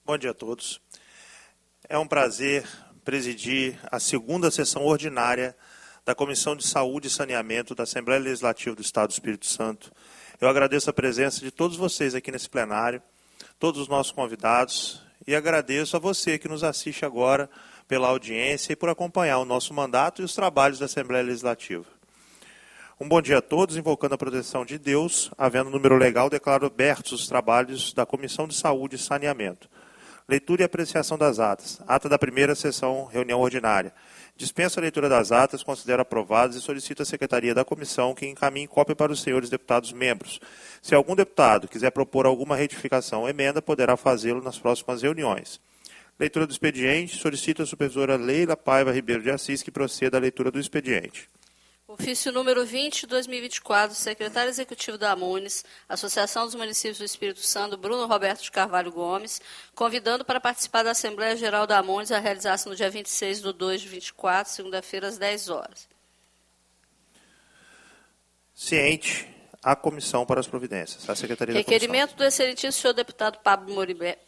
Bom dia a todos. É um prazer presidir a segunda sessão ordinária da Comissão de Saúde e Saneamento da Assembleia Legislativa do Estado do Espírito Santo. Eu agradeço a presença de todos vocês aqui nesse plenário, todos os nossos convidados, e agradeço a você que nos assiste agora pela audiência e por acompanhar o nosso mandato e os trabalhos da Assembleia Legislativa. Um bom dia a todos, invocando a proteção de Deus, havendo número legal, declaro abertos os trabalhos da Comissão de Saúde e Saneamento. Leitura e apreciação das atas. Ata da primeira sessão, reunião ordinária. Dispenso a leitura das atas, considero aprovadas e solicito à Secretaria da Comissão que encaminhe cópia para os senhores deputados membros. Se algum deputado quiser propor alguma retificação ou emenda, poderá fazê-lo nas próximas reuniões. Leitura do expediente. Solicito à supervisora Leila Paiva Ribeiro de Assis que proceda à leitura do expediente. Ofício número 20 de 2024, secretário executivo da AMUNES, Associação dos Municípios do Espírito Santo, Bruno Roberto de Carvalho Gomes, convidando para participar da Assembleia Geral da AMUNES a realizar-se no dia 26/2/24, segunda-feira, às 10 horas. Ciente, a Comissão para as Providências. A Secretaria da Requerimento Comissão. do excelentíssimo senhor deputado Pablo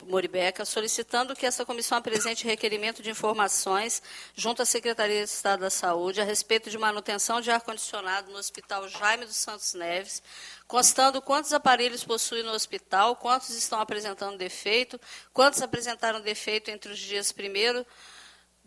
Moribeca, solicitando que essa comissão apresente requerimento de informações junto à Secretaria de Estado da Saúde a respeito de manutenção de ar-condicionado no Hospital Jaime dos Santos Neves, constando quantos aparelhos possui no hospital, quantos estão apresentando defeito, quantos apresentaram defeito entre os dias 1º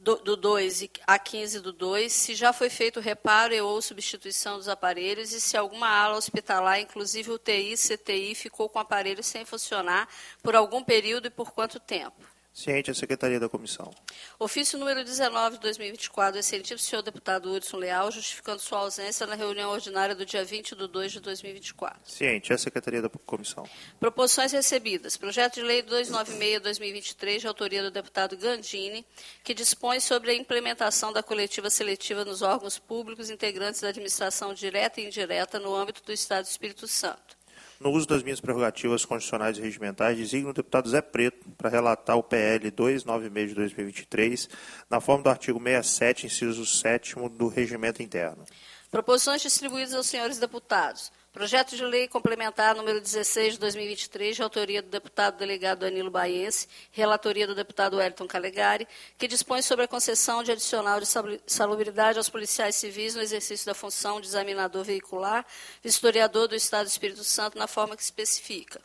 do 2 a 15 do 2, se já foi feito reparo e ou substituição dos aparelhos e se alguma ala hospitalar, inclusive UTI, CTI, ficou com o aparelho sem funcionar por algum período e por quanto tempo. Ciente, a Secretaria da Comissão. Ofício número 19 de 2024, excelentíssimo senhor deputado Hudson Leal, justificando sua ausência na reunião ordinária do dia 20/2/2024. Ciente, a Secretaria da Comissão. Proposições recebidas. Projeto de Lei 296/2023, de autoria do deputado Gandini, que dispõe sobre a implementação da coletiva seletiva nos órgãos públicos integrantes da administração direta e indireta no âmbito do Estado do Espírito Santo. No uso das minhas prerrogativas constitucionais e regimentais, designo o deputado Zé Preto para relatar o PL 296 de 2023, na forma do artigo 67, inciso 7º do Regimento Interno. Proposições distribuídas aos senhores deputados. Projeto de Lei Complementar número 16 de 2023, de autoria do deputado delegado Danilo Baiense, relatoria do deputado Wellington Calegari, que dispõe sobre a concessão de adicional de salubridade aos policiais civis no exercício da função de examinador veicular, vistoriador do Estado do Espírito Santo, na forma que especifica.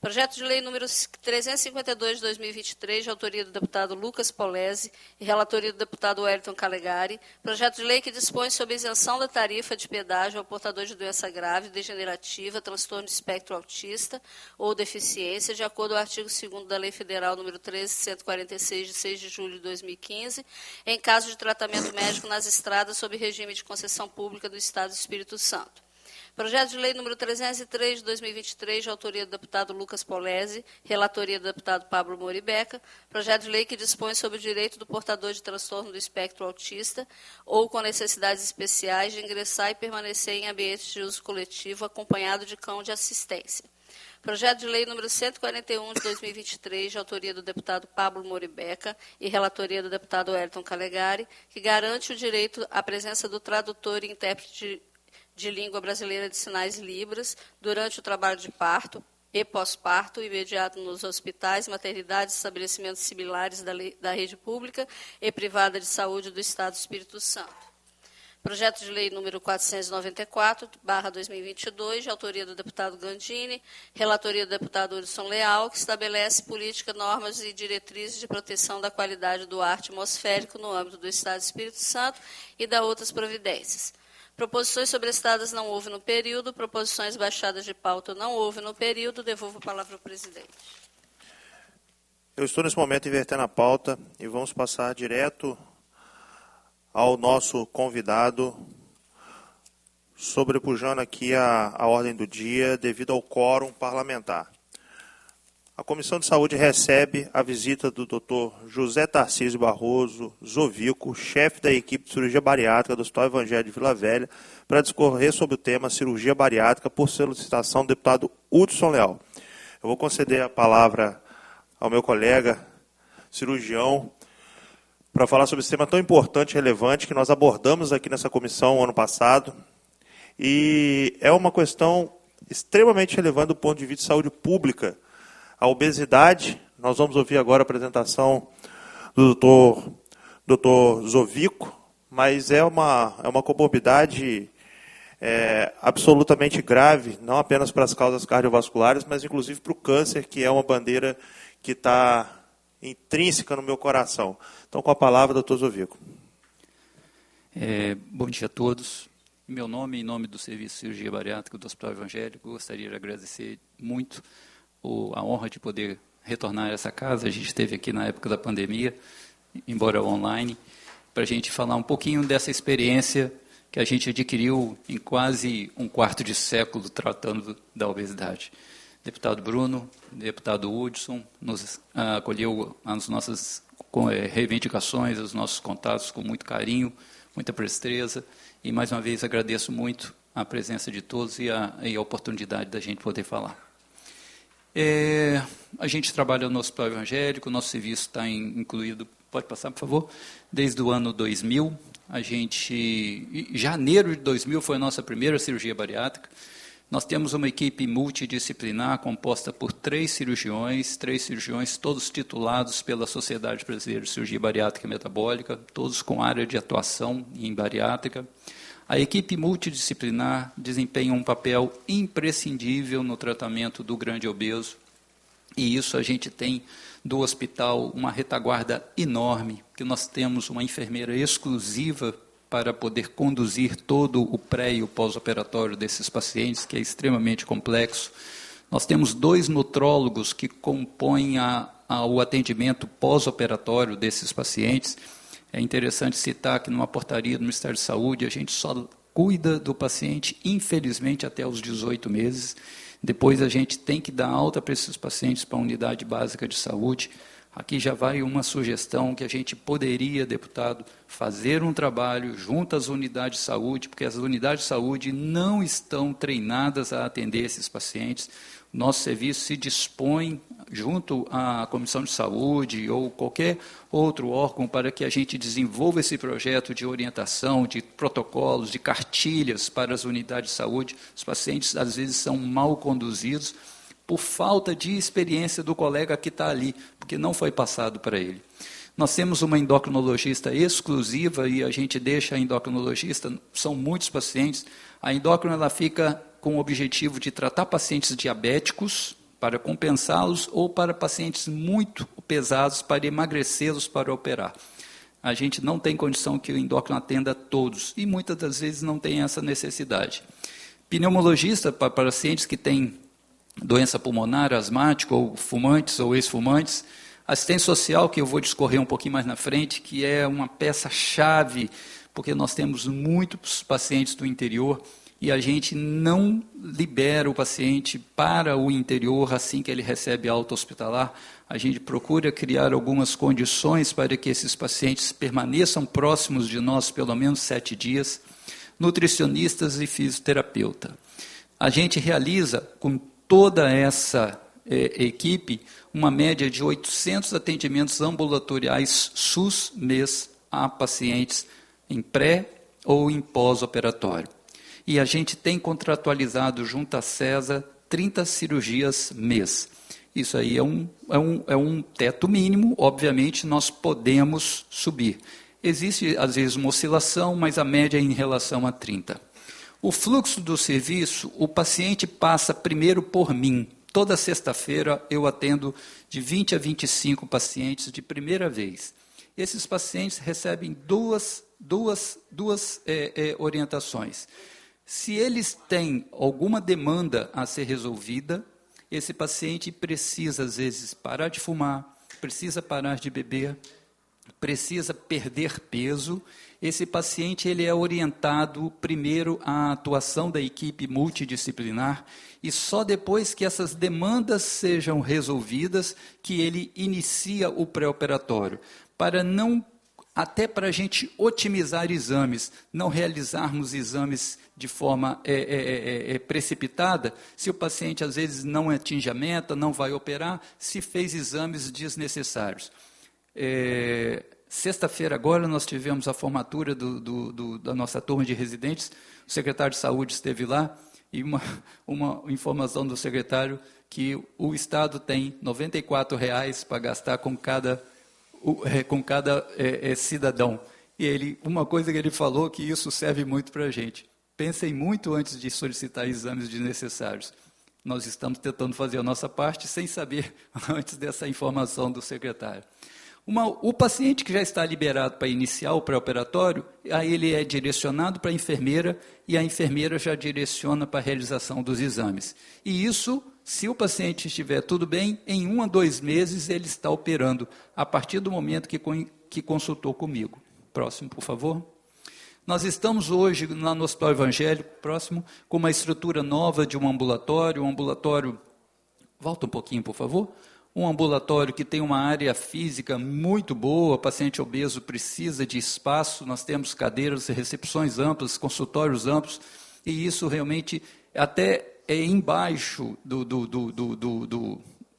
Projeto de Lei número 352 de 2023, de autoria do deputado Lucas Polese e relatoria do deputado Wellington Calegari. Projeto de Lei que dispõe sobre a isenção da tarifa de pedágio ao portador de doença grave, degenerativa, transtorno de espectro autista ou deficiência, de acordo com o artigo 2º da Lei Federal número 13.146, de 6 de julho de 2015, em caso de tratamento médico nas estradas sob regime de concessão pública do Estado do Espírito Santo. Projeto de Lei número 303 de 2023, de autoria do deputado Lucas Polese, relatoria do deputado Pablo Moribeca. Projeto de Lei que dispõe sobre o direito do portador de transtorno do espectro autista ou com necessidades especiais de ingressar e permanecer em ambientes de uso coletivo acompanhado de cão de assistência. Projeto de Lei número 141 de 2023, de autoria do deputado Pablo Moribeca e relatoria do deputado Wellington Calegari, que garante o direito à presença do tradutor e intérprete de língua brasileira de sinais Libras durante o trabalho de parto e pós-parto imediato nos hospitais, maternidades e estabelecimentos similares da rede pública e privada de saúde do Estado do Espírito Santo. Projeto de Lei número 494/2022, de autoria do deputado Gandini, relatoria do deputado Hudson Leal, que estabelece política, normas e diretrizes de proteção da qualidade do ar atmosférico no âmbito do Estado do Espírito Santo e da outras providências. Proposições sobrestadas não houve no período, proposições baixadas de pauta não houve no período. Devolvo a palavra ao presidente. Eu estou nesse momento invertendo a pauta e vamos passar direto ao nosso convidado, sobrepujando aqui a ordem do dia devido ao quórum parlamentar. A Comissão de Saúde recebe a visita do Dr. José Tarcísio Barroso Zovico, chefe da equipe de cirurgia bariátrica do Hospital Evangelho de Vila Velha, para discorrer sobre o tema cirurgia bariátrica por solicitação do deputado Hudson Leal. Eu vou conceder a palavra ao meu colega cirurgião para falar sobre esse tema tão importante e relevante que nós abordamos aqui nessa comissão ano passado. E é uma questão extremamente relevante do ponto de vista de saúde pública. A obesidade Nós vamos ouvir agora a apresentação do Dr. Zovico, mas é uma comorbidade absolutamente grave, não apenas para as causas cardiovasculares, mas inclusive para o câncer, que é uma bandeira que está intrínseca no meu coração. Então, com a palavra, doutor Zovico. Bom dia a todos. Em meu nome, em nome do Serviço de Cirurgia Bariátrica do Hospital Evangélico, gostaria de agradecer muito a honra de poder retornar a essa casa. A gente esteve aqui na época da pandemia, embora online, para a gente falar um pouquinho dessa experiência que a gente adquiriu em quase um quarto de século tratando da obesidade. Deputado Bruno, deputado Hudson, nos acolheu as nossas reivindicações, os nossos contatos com muito carinho, muita presteza, e mais uma vez agradeço muito a presença de todos e a oportunidade da gente poder falar. A gente trabalha no Hospital Evangélico, o nosso serviço está incluído, pode passar, por favor, desde o ano 2000. Em janeiro de 2000 foi a nossa primeira cirurgia bariátrica. Nós temos uma equipe multidisciplinar composta por três cirurgiões todos titulados pela Sociedade Brasileira de Cirurgia Bariátrica e Metabólica, todos com área de atuação em bariátrica. A equipe multidisciplinar desempenha um papel imprescindível no tratamento do grande obeso, e isso a gente tem do hospital uma retaguarda enorme, que nós temos uma enfermeira exclusiva para poder conduzir todo o pré e o pós-operatório desses pacientes, que é extremamente complexo. Nós temos 2 nutrólogos que compõem o atendimento pós-operatório desses pacientes. É interessante citar que numa portaria do Ministério da Saúde, a gente só cuida do paciente, infelizmente, até os 18 meses. Depois a gente tem que dar alta para esses pacientes para a unidade básica de saúde. Aqui já vai uma sugestão que a gente poderia, deputado, fazer um trabalho junto às unidades de saúde, porque as unidades de saúde não estão treinadas a atender esses pacientes. Nosso serviço se dispõe, junto à Comissão de Saúde ou qualquer outro órgão, para que a gente desenvolva esse projeto de orientação, de protocolos, de cartilhas para as unidades de saúde. Os pacientes, às vezes, são mal conduzidos por falta de experiência do colega que está ali, porque não foi passado para ele. Nós temos uma endocrinologista exclusiva e a gente deixa a endocrinologista, são muitos pacientes. A endócrina ela fica com o objetivo de tratar pacientes diabéticos para compensá-los ou para pacientes muito pesados para emagrecê-los para operar. A gente não tem condição que o endócrino atenda a todos e muitas das vezes não tem essa necessidade. Pneumologista para pacientes que têm doença pulmonar, asmática, ou fumantes ou ex-fumantes. Assistência social, que eu vou discorrer um pouquinho mais na frente, que é uma peça-chave, porque nós temos muitos pacientes do interior e a gente não libera o paciente para o interior assim que ele recebe alta hospitalar. A gente procura criar algumas condições para que esses pacientes permaneçam próximos de nós pelo menos 7 dias. Nutricionistas e fisioterapeuta. A gente realiza com toda essa equipe uma média de 800 atendimentos ambulatoriais SUS mês a pacientes em pré ou em pós-operatório. E a gente tem contratualizado junto à CESA 30 cirurgias mês. Isso aí é um teto mínimo, obviamente nós podemos subir. Existe às vezes uma oscilação, mas a média é em relação a 30. O fluxo do serviço, o paciente passa primeiro por mim. Toda sexta-feira eu atendo de 20 a 25 pacientes de primeira vez. Esses pacientes recebem duas orientações. Se eles têm alguma demanda a ser resolvida, esse paciente precisa, às vezes, parar de fumar, precisa parar de beber, precisa perder peso. Esse paciente ele é orientado primeiro à atuação da equipe multidisciplinar e só depois que essas demandas sejam resolvidas que ele inicia o pré-operatório, até para a gente otimizar exames, não realizarmos exames de forma precipitada, se o paciente às vezes não atinge a meta, não vai operar, se fez exames desnecessários. Sexta-feira agora nós tivemos a formatura da nossa turma de residentes, o secretário de saúde esteve lá, E uma informação do secretário que o Estado tem R$ 94 para gastar com cada cidadão. E uma coisa que ele falou, que isso serve muito para a gente. Pensem muito antes de solicitar exames desnecessários. Nós estamos tentando fazer a nossa parte sem saber antes dessa informação do secretário. O paciente que já está liberado para iniciar o pré-operatório, aí ele é direcionado para a enfermeira e a enfermeira já direciona para a realização dos exames. E isso, se o paciente estiver tudo bem, em 1 a 2 meses ele está operando, a partir do momento que consultou comigo. Próximo, por favor. Nós estamos hoje, lá no Hospital Evangélico, próximo, com uma estrutura nova de um ambulatório, volta um pouquinho, por favor. Um ambulatório que tem uma área física muito boa, paciente obeso precisa de espaço, nós temos cadeiras, recepções amplas, consultórios amplos, e isso realmente até é embaixo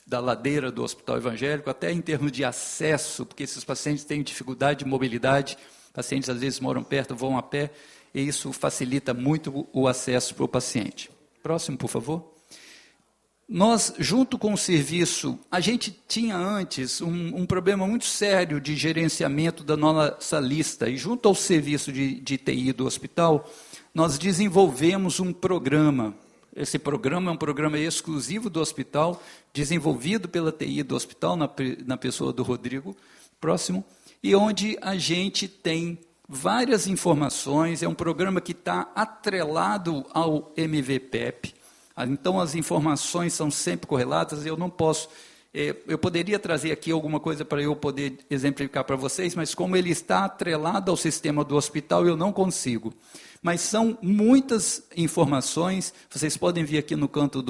da ladeira do Hospital Evangélico, até em termos de acesso, porque esses pacientes têm dificuldade de mobilidade, pacientes às vezes moram perto, vão a pé, e isso facilita muito o acesso para o paciente. Próximo, por favor. Nós, junto com o serviço, a gente tinha antes um problema muito sério de gerenciamento da nossa lista, e junto ao serviço de TI do hospital, nós desenvolvemos um programa. Esse programa é um programa exclusivo do hospital, desenvolvido pela TI do hospital, na pessoa do Rodrigo, próximo, e onde a gente tem várias informações, é um programa que está atrelado ao MVPEP. Então, as informações são sempre correlatas, eu não posso... Eu poderia trazer aqui alguma coisa para eu poder exemplificar para vocês, mas como ele está atrelado ao sistema do hospital, eu não consigo. Mas são muitas informações, vocês podem ver aqui no canto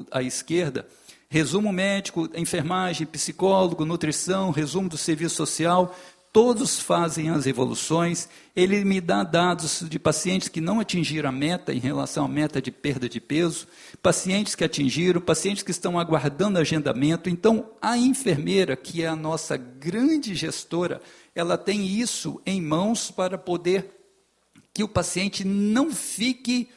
à esquerda, resumo médico, enfermagem, psicólogo, nutrição, resumo do serviço social, todos fazem as evoluções, ele me dá dados de pacientes que não atingiram a meta em relação à meta de perda de peso, pacientes que atingiram, pacientes que estão aguardando agendamento. Então, a enfermeira, que é a nossa grande gestora, ela tem isso em mãos para poder que o paciente não fique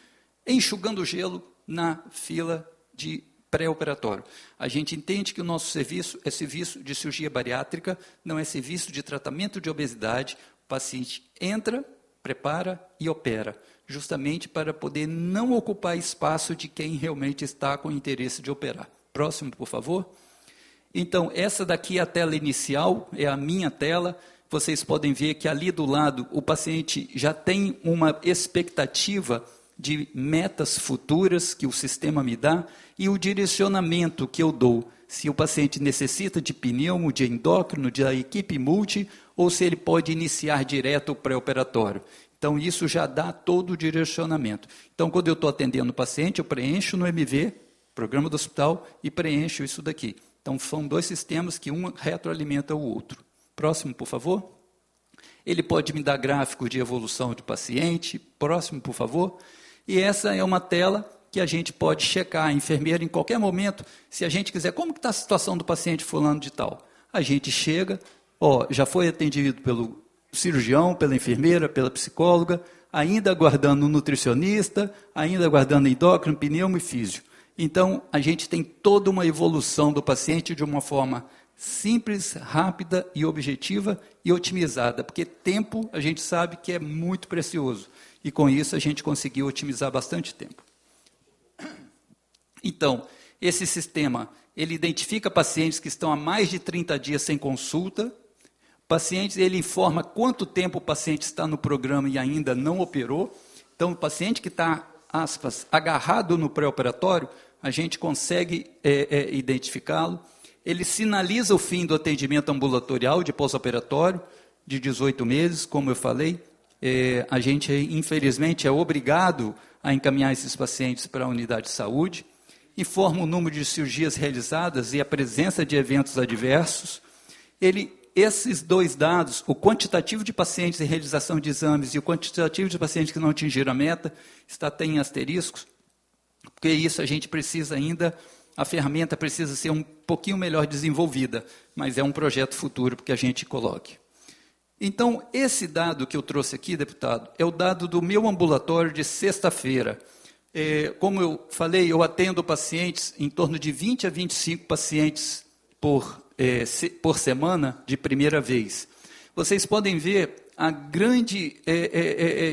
enxugando gelo na fila de pré-operatório. A gente entende que o nosso serviço é serviço de cirurgia bariátrica, não é serviço de tratamento de obesidade. O paciente entra, prepara e opera, justamente para poder não ocupar espaço de quem realmente está com interesse de operar. Próximo, por favor. Então, essa daqui é a tela inicial, é a minha tela. Vocês podem ver que ali do lado o paciente já tem uma expectativa de metas futuras que o sistema me dá e o direcionamento que eu dou. Se o paciente necessita de pneumo, de endócrino, da equipe multi, ou se ele pode iniciar direto o pré-operatório. Então, isso já dá todo o direcionamento. Então, quando eu estou atendendo o paciente, eu preencho no MV, programa do hospital, e preencho isso daqui. Então, são 2 sistemas que um retroalimenta o outro. Próximo, por favor. Ele pode me dar gráfico de evolução de paciente. Próximo, por favor. E essa é uma tela que a gente pode checar a enfermeira em qualquer momento, se a gente quiser, como está a situação do paciente fulano de tal? A gente chega, já foi atendido pelo cirurgião, pela enfermeira, pela psicóloga, ainda aguardando um nutricionista, ainda aguardando endócrino, pneumo e físio. Então, a gente tem toda uma evolução do paciente de uma forma simples, rápida e objetiva e otimizada, porque tempo a gente sabe que é muito precioso. E com isso a gente conseguiu otimizar bastante tempo. Então, esse sistema, ele identifica pacientes que estão há mais de 30 dias sem consulta, pacientes, ele informa quanto tempo o paciente está no programa e ainda não operou. Então, o paciente que está, aspas, agarrado no pré-operatório, a gente consegue identificá-lo. Ele sinaliza o fim do atendimento ambulatorial de pós-operatório, de 18 meses, como eu falei. A gente, infelizmente, é obrigado a encaminhar esses pacientes para a unidade de saúde. Informa o número de cirurgias realizadas e a presença de eventos adversos. Esses 2 dados, o quantitativo de pacientes em realização de exames e o quantitativo de pacientes que não atingiram a meta, tem em asteriscos, porque isso a gente precisa ainda, a ferramenta precisa ser um pouquinho melhor desenvolvida, mas é um projeto futuro que a gente coloque. Então, esse dado que eu trouxe aqui, deputado, é o dado do meu ambulatório de sexta-feira. Como eu falei, eu atendo pacientes, em torno de 20 a 25 pacientes por semana, de primeira vez. Vocês podem ver a grande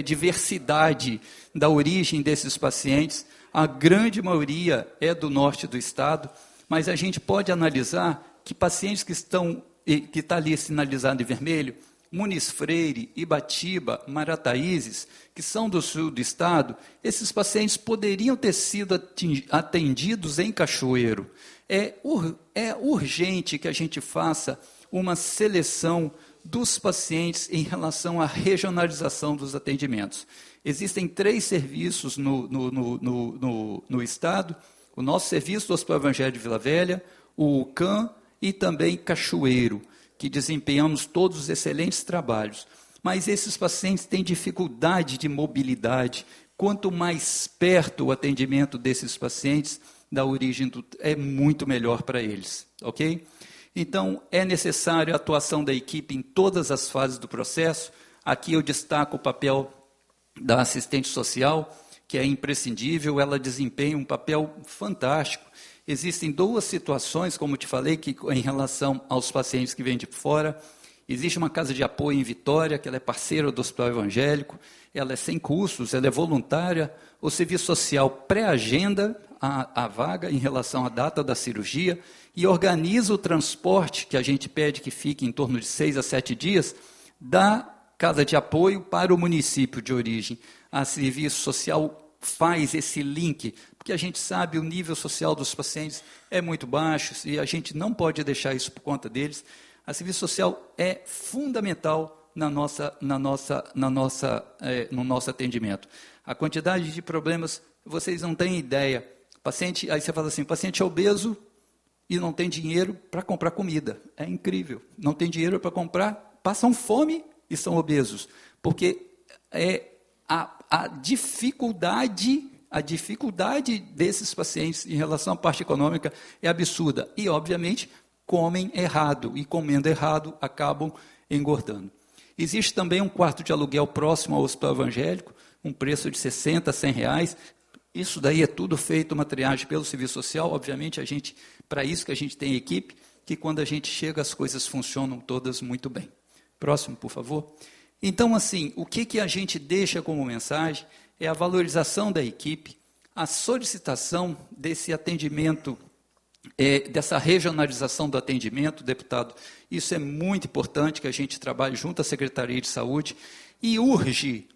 diversidade da origem desses pacientes. A grande maioria é do norte do estado, mas a gente pode analisar que pacientes que está ali sinalizado em vermelho, Muniz Freire, Ibatiba, Marataízes, que são do sul do estado, esses pacientes poderiam ter sido atendidos em Cachoeiro. É urgente que a gente faça uma seleção dos pacientes em relação à regionalização dos atendimentos. Existem 3 serviços no estado: o nosso serviço do Hospital Evangelho de Vila Velha, o UCAM e também Cachoeiro, que desempenhamos todos excelentes trabalhos. Mas esses pacientes têm dificuldade de mobilidade. Quanto mais perto o atendimento desses pacientes da origem é muito melhor para eles, ok? Então, é necessário a atuação da equipe em todas as fases do processo. Aqui eu destaco o papel da assistente social, que é imprescindível, ela desempenha um papel fantástico. Existem 2 situações, como te falei, que em relação aos pacientes que vêm de fora. Existe uma casa de apoio em Vitória, que ela é parceira do Hospital Evangélico, ela é sem custos, ela é voluntária. O serviço social pré-agenda a vaga em relação à data da cirurgia e organiza o transporte, que a gente pede que fique em torno de 6 a 7 dias, da casa de apoio para o município de origem. A serviço social faz esse link, porque a gente sabe o nível social dos pacientes é muito baixo e a gente não pode deixar isso por conta deles. A serviço social é fundamental no nosso atendimento. A quantidade de problemas, vocês não têm ideia. Paciente, aí você fala assim, paciente é obeso e não tem dinheiro para comprar comida. É incrível. Não tem dinheiro para comprar, passam fome e são obesos. Porque a dificuldade desses pacientes em relação à parte econômica é absurda. E, obviamente, comem errado. E, comendo errado, acabam engordando. Existe também um quarto de aluguel próximo ao Hospital Evangélico, um preço de R$60 a R$100. Isso daí é tudo feito, uma triagem pelo serviço social. Obviamente, para isso que a gente tem equipe, que quando a gente chega, as coisas funcionam todas muito bem. Próximo, por favor. Então, assim, o que a gente deixa como mensagem é a valorização da equipe, a solicitação desse atendimento, dessa regionalização do atendimento, deputado. Isso é muito importante que a gente trabalhe junto à Secretaria de Saúde e urge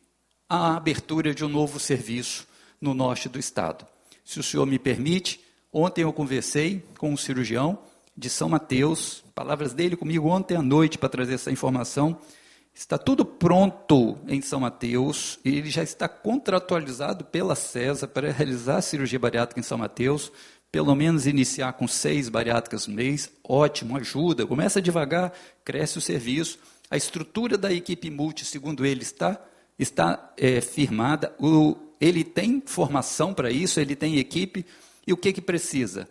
a abertura de um novo serviço no norte do estado. Se o senhor me permite, ontem eu conversei com um cirurgião de São Mateus, palavras dele comigo ontem à noite para trazer essa informação. Está tudo pronto em São Mateus, e ele já está contratualizado pela CESA para realizar a cirurgia bariátrica em São Mateus, pelo menos iniciar com 6 bariátricas no mês. Ótimo, ajuda, começa devagar, cresce o serviço. A estrutura da equipe multi, segundo ele, está firmada. Ele tem formação para isso, ele tem equipe, e o que precisa?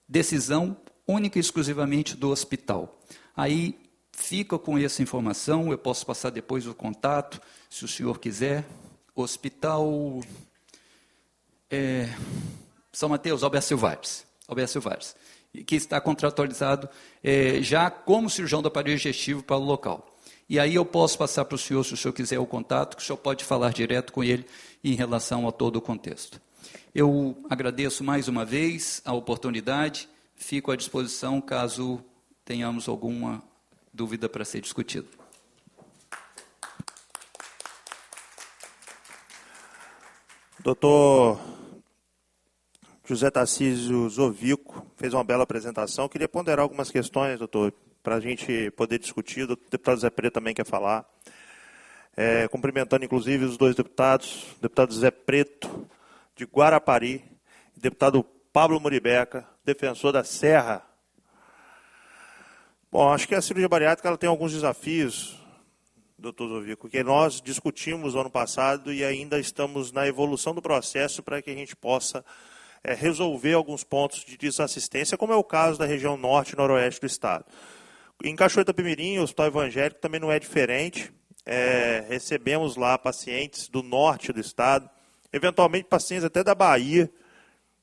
Decisão única e exclusivamente do hospital. Aí fica com essa informação, eu posso passar depois o contato, se o senhor quiser. Hospital São Mateus, Alberto Silvares, que está contratualizado já como cirurgião do aparelho digestivo para o local. E aí eu posso passar para o senhor, se o senhor quiser, o contato, que o senhor pode falar direto com ele em relação a todo o contexto. Eu agradeço mais uma vez a oportunidade, fico à disposição caso tenhamos alguma dúvida para ser discutido. Doutor José Tarcísio Zovico fez uma bela apresentação. Queria ponderar algumas questões, doutor, para a gente poder discutir. O deputado Zé Preto também quer falar. Cumprimentando, inclusive, os 2 deputados, o deputado Zé Preto, de Guarapari, e o deputado Pablo Muribeca, defensor da Serra. Bom, acho que a cirurgia bariátrica ela tem alguns desafios, doutor Zovico, que nós discutimos no ano passado e ainda estamos na evolução do processo para que a gente possa resolver alguns pontos de desassistência, como é o caso da região norte e noroeste do estado. Em Cachoeiro do Itapemirim, o Hospital Evangélico também não é diferente. Recebemos lá pacientes do norte do estado, eventualmente pacientes até da Bahia,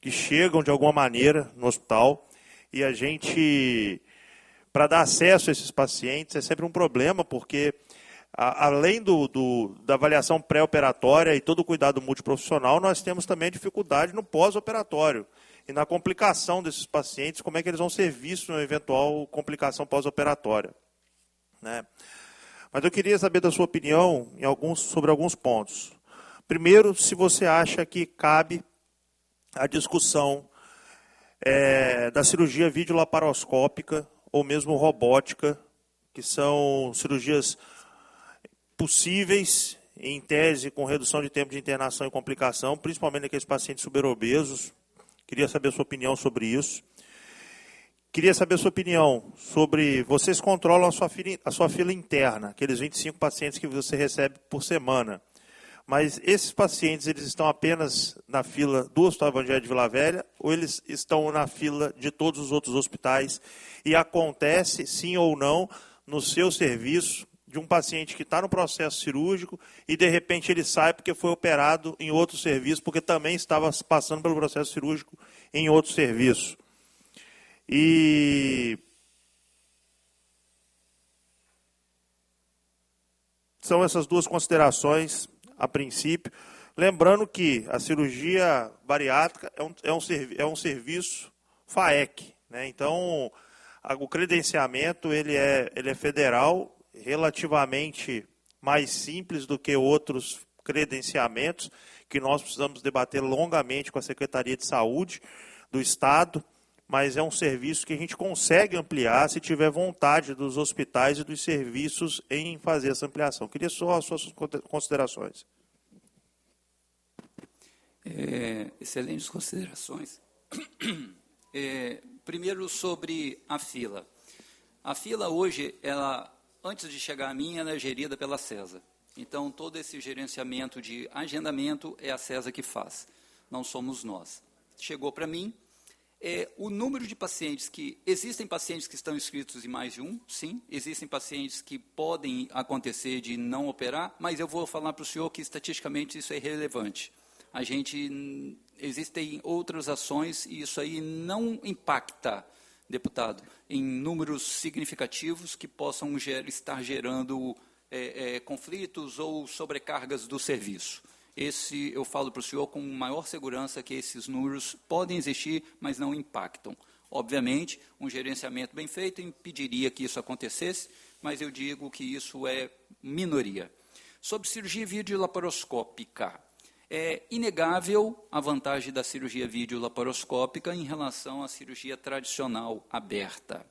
que chegam de alguma maneira no hospital, e a gente, para dar acesso a esses pacientes, é sempre um problema, porque além da avaliação pré-operatória e todo o cuidado multiprofissional, nós temos também dificuldade no pós-operatório e na complicação desses pacientes, como é que eles vão ser vistos numa eventual complicação pós-operatória, né? Mas eu queria saber da sua opinião sobre alguns pontos. Primeiro, se você acha que cabe a discussão da cirurgia videolaparoscópica ou mesmo robótica, que são cirurgias possíveis, em tese, com redução de tempo de internação e complicação, principalmente naqueles pacientes superobesos. Queria saber a sua opinião sobre isso. Queria saber a sua opinião sobre... Vocês controlam a sua fila interna, aqueles 25 pacientes que você recebe por semana. Mas esses pacientes, eles estão apenas na fila do Hospital Evangelho de Vila Velha ou eles estão na fila de todos os outros hospitais? E acontece, sim ou não, no seu serviço, de um paciente que está no processo cirúrgico e, de repente, ele sai porque foi operado em outro serviço, porque também estava passando pelo processo cirúrgico em outro serviço. E são essas duas considerações, a princípio. Lembrando que a cirurgia bariátrica é um serviço FAEC, né? Então, o credenciamento ele é federal, relativamente mais simples do que outros credenciamentos, que nós precisamos debater longamente com a Secretaria de Saúde do Estado, mas é um serviço que a gente consegue ampliar se tiver vontade dos hospitais e dos serviços em fazer essa ampliação. Queria só as suas considerações. Excelentes considerações. Primeiro, sobre a fila. A fila hoje, antes de chegar a mim, ela é gerida pela CESA. Então, todo esse gerenciamento de agendamento é a CESA que faz, não somos nós. Chegou para mim, o número de pacientes existem pacientes que estão inscritos em mais de um, sim, existem pacientes que podem acontecer de não operar, mas eu vou falar para o senhor que estatisticamente isso é irrelevante. Existem outras ações e isso aí não impacta, deputado, em números significativos que possam estar gerando conflitos ou sobrecargas do serviço. Eu falo para o senhor com maior segurança que esses números podem existir, mas não impactam. Obviamente, um gerenciamento bem feito impediria que isso acontecesse, mas eu digo que isso é minoria. Sobre cirurgia videolaparoscópica, é inegável a vantagem da cirurgia videolaparoscópica em relação à cirurgia tradicional aberta.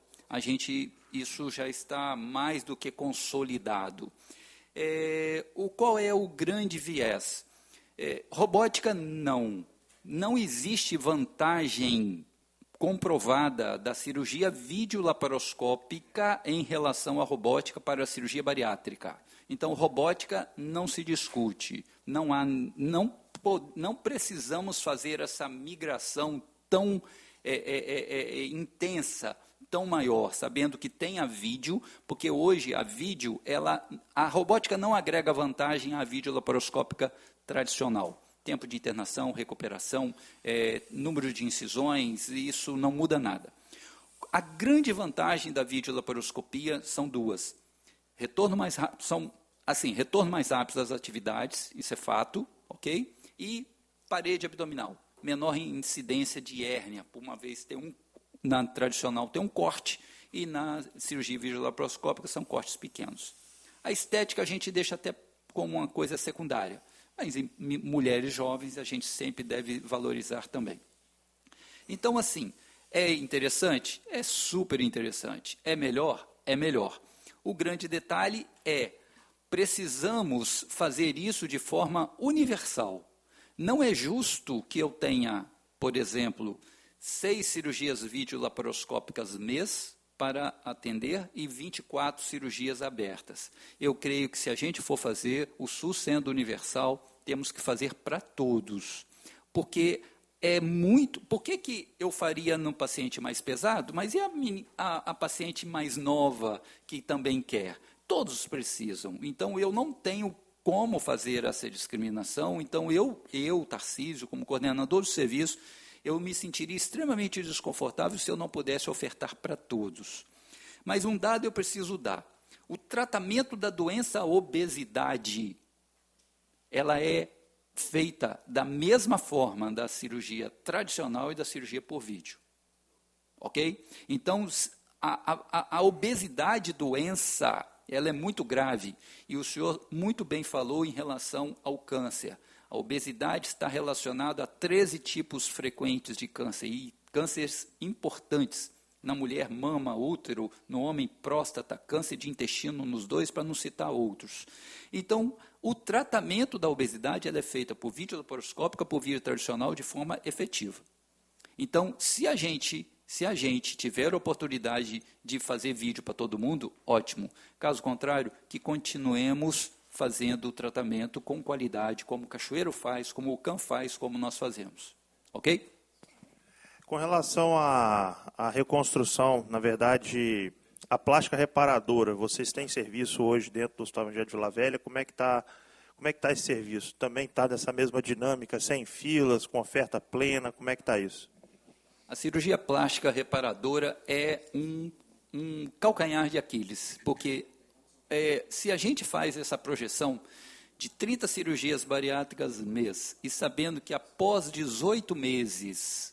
Isso já está mais do que consolidado. Qual é o grande viés? Robótica, não. Não existe vantagem comprovada da cirurgia videolaparoscópica em relação à robótica para a cirurgia bariátrica. Então, robótica não se discute. Não precisamos fazer essa migração tão intensa, tão maior, sabendo que tem a vídeo, porque hoje a robótica não agrega vantagem à videolaparoscópica tradicional. Tempo de internação, recuperação, número de incisões, isso não muda nada. A grande vantagem da videolaparoscopia são duas. Retorno mais rápido das atividades, isso é fato, ok? E parede abdominal, menor incidência de hérnia, por uma vez na tradicional tem um corte, e na cirurgia videolaparoscópica são cortes pequenos. A estética a gente deixa até como uma coisa secundária, mas em mulheres jovens a gente sempre deve valorizar também. Então, assim, é interessante? É super interessante. É melhor? É melhor. O grande detalhe precisamos fazer isso de forma universal. Não é justo que eu tenha, por exemplo, 6 cirurgias videolaparoscópicas mês para atender e 24 cirurgias abertas. Eu creio que se a gente for fazer, o SUS sendo universal, temos que fazer para todos. Porque por que eu faria no paciente mais pesado, mas e a paciente mais nova que também quer? Todos precisam. Então, eu não tenho como fazer essa discriminação. Então, eu, Tarcísio, como coordenador do serviço, eu me sentiria extremamente desconfortável se eu não pudesse ofertar para todos. Mas um dado eu preciso dar. O tratamento da doença obesidade, ela é feita da mesma forma da cirurgia tradicional e da cirurgia por vídeo. Ok? Então, a obesidade doença, ela é muito grave, e o senhor muito bem falou em relação ao câncer. A obesidade está relacionada a 13 tipos frequentes de câncer, e cânceres importantes. Na mulher, mama, útero; no homem, próstata; câncer de intestino nos dois, para não citar outros. Então, o tratamento da obesidade ela é feita por vídeo laparoscópica, por via tradicional, de forma efetiva. Então, se a gente tiver a oportunidade de fazer vídeo para todo mundo, ótimo. Caso contrário, que continuemos fazendo o tratamento com qualidade, como o Cachoeiro faz, como o CAM faz, como nós fazemos. Ok? Com relação à reconstrução, na verdade, a plástica reparadora, vocês têm serviço hoje dentro do Hospital Evangélico de Vila Velha? Como é que está esse serviço? Também está nessa mesma dinâmica, sem filas, com oferta plena? Como é que está isso? A cirurgia plástica reparadora é um calcanhar de Aquiles, porque se a gente faz essa projeção de 30 cirurgias bariátricas mês, e sabendo que após 18 meses,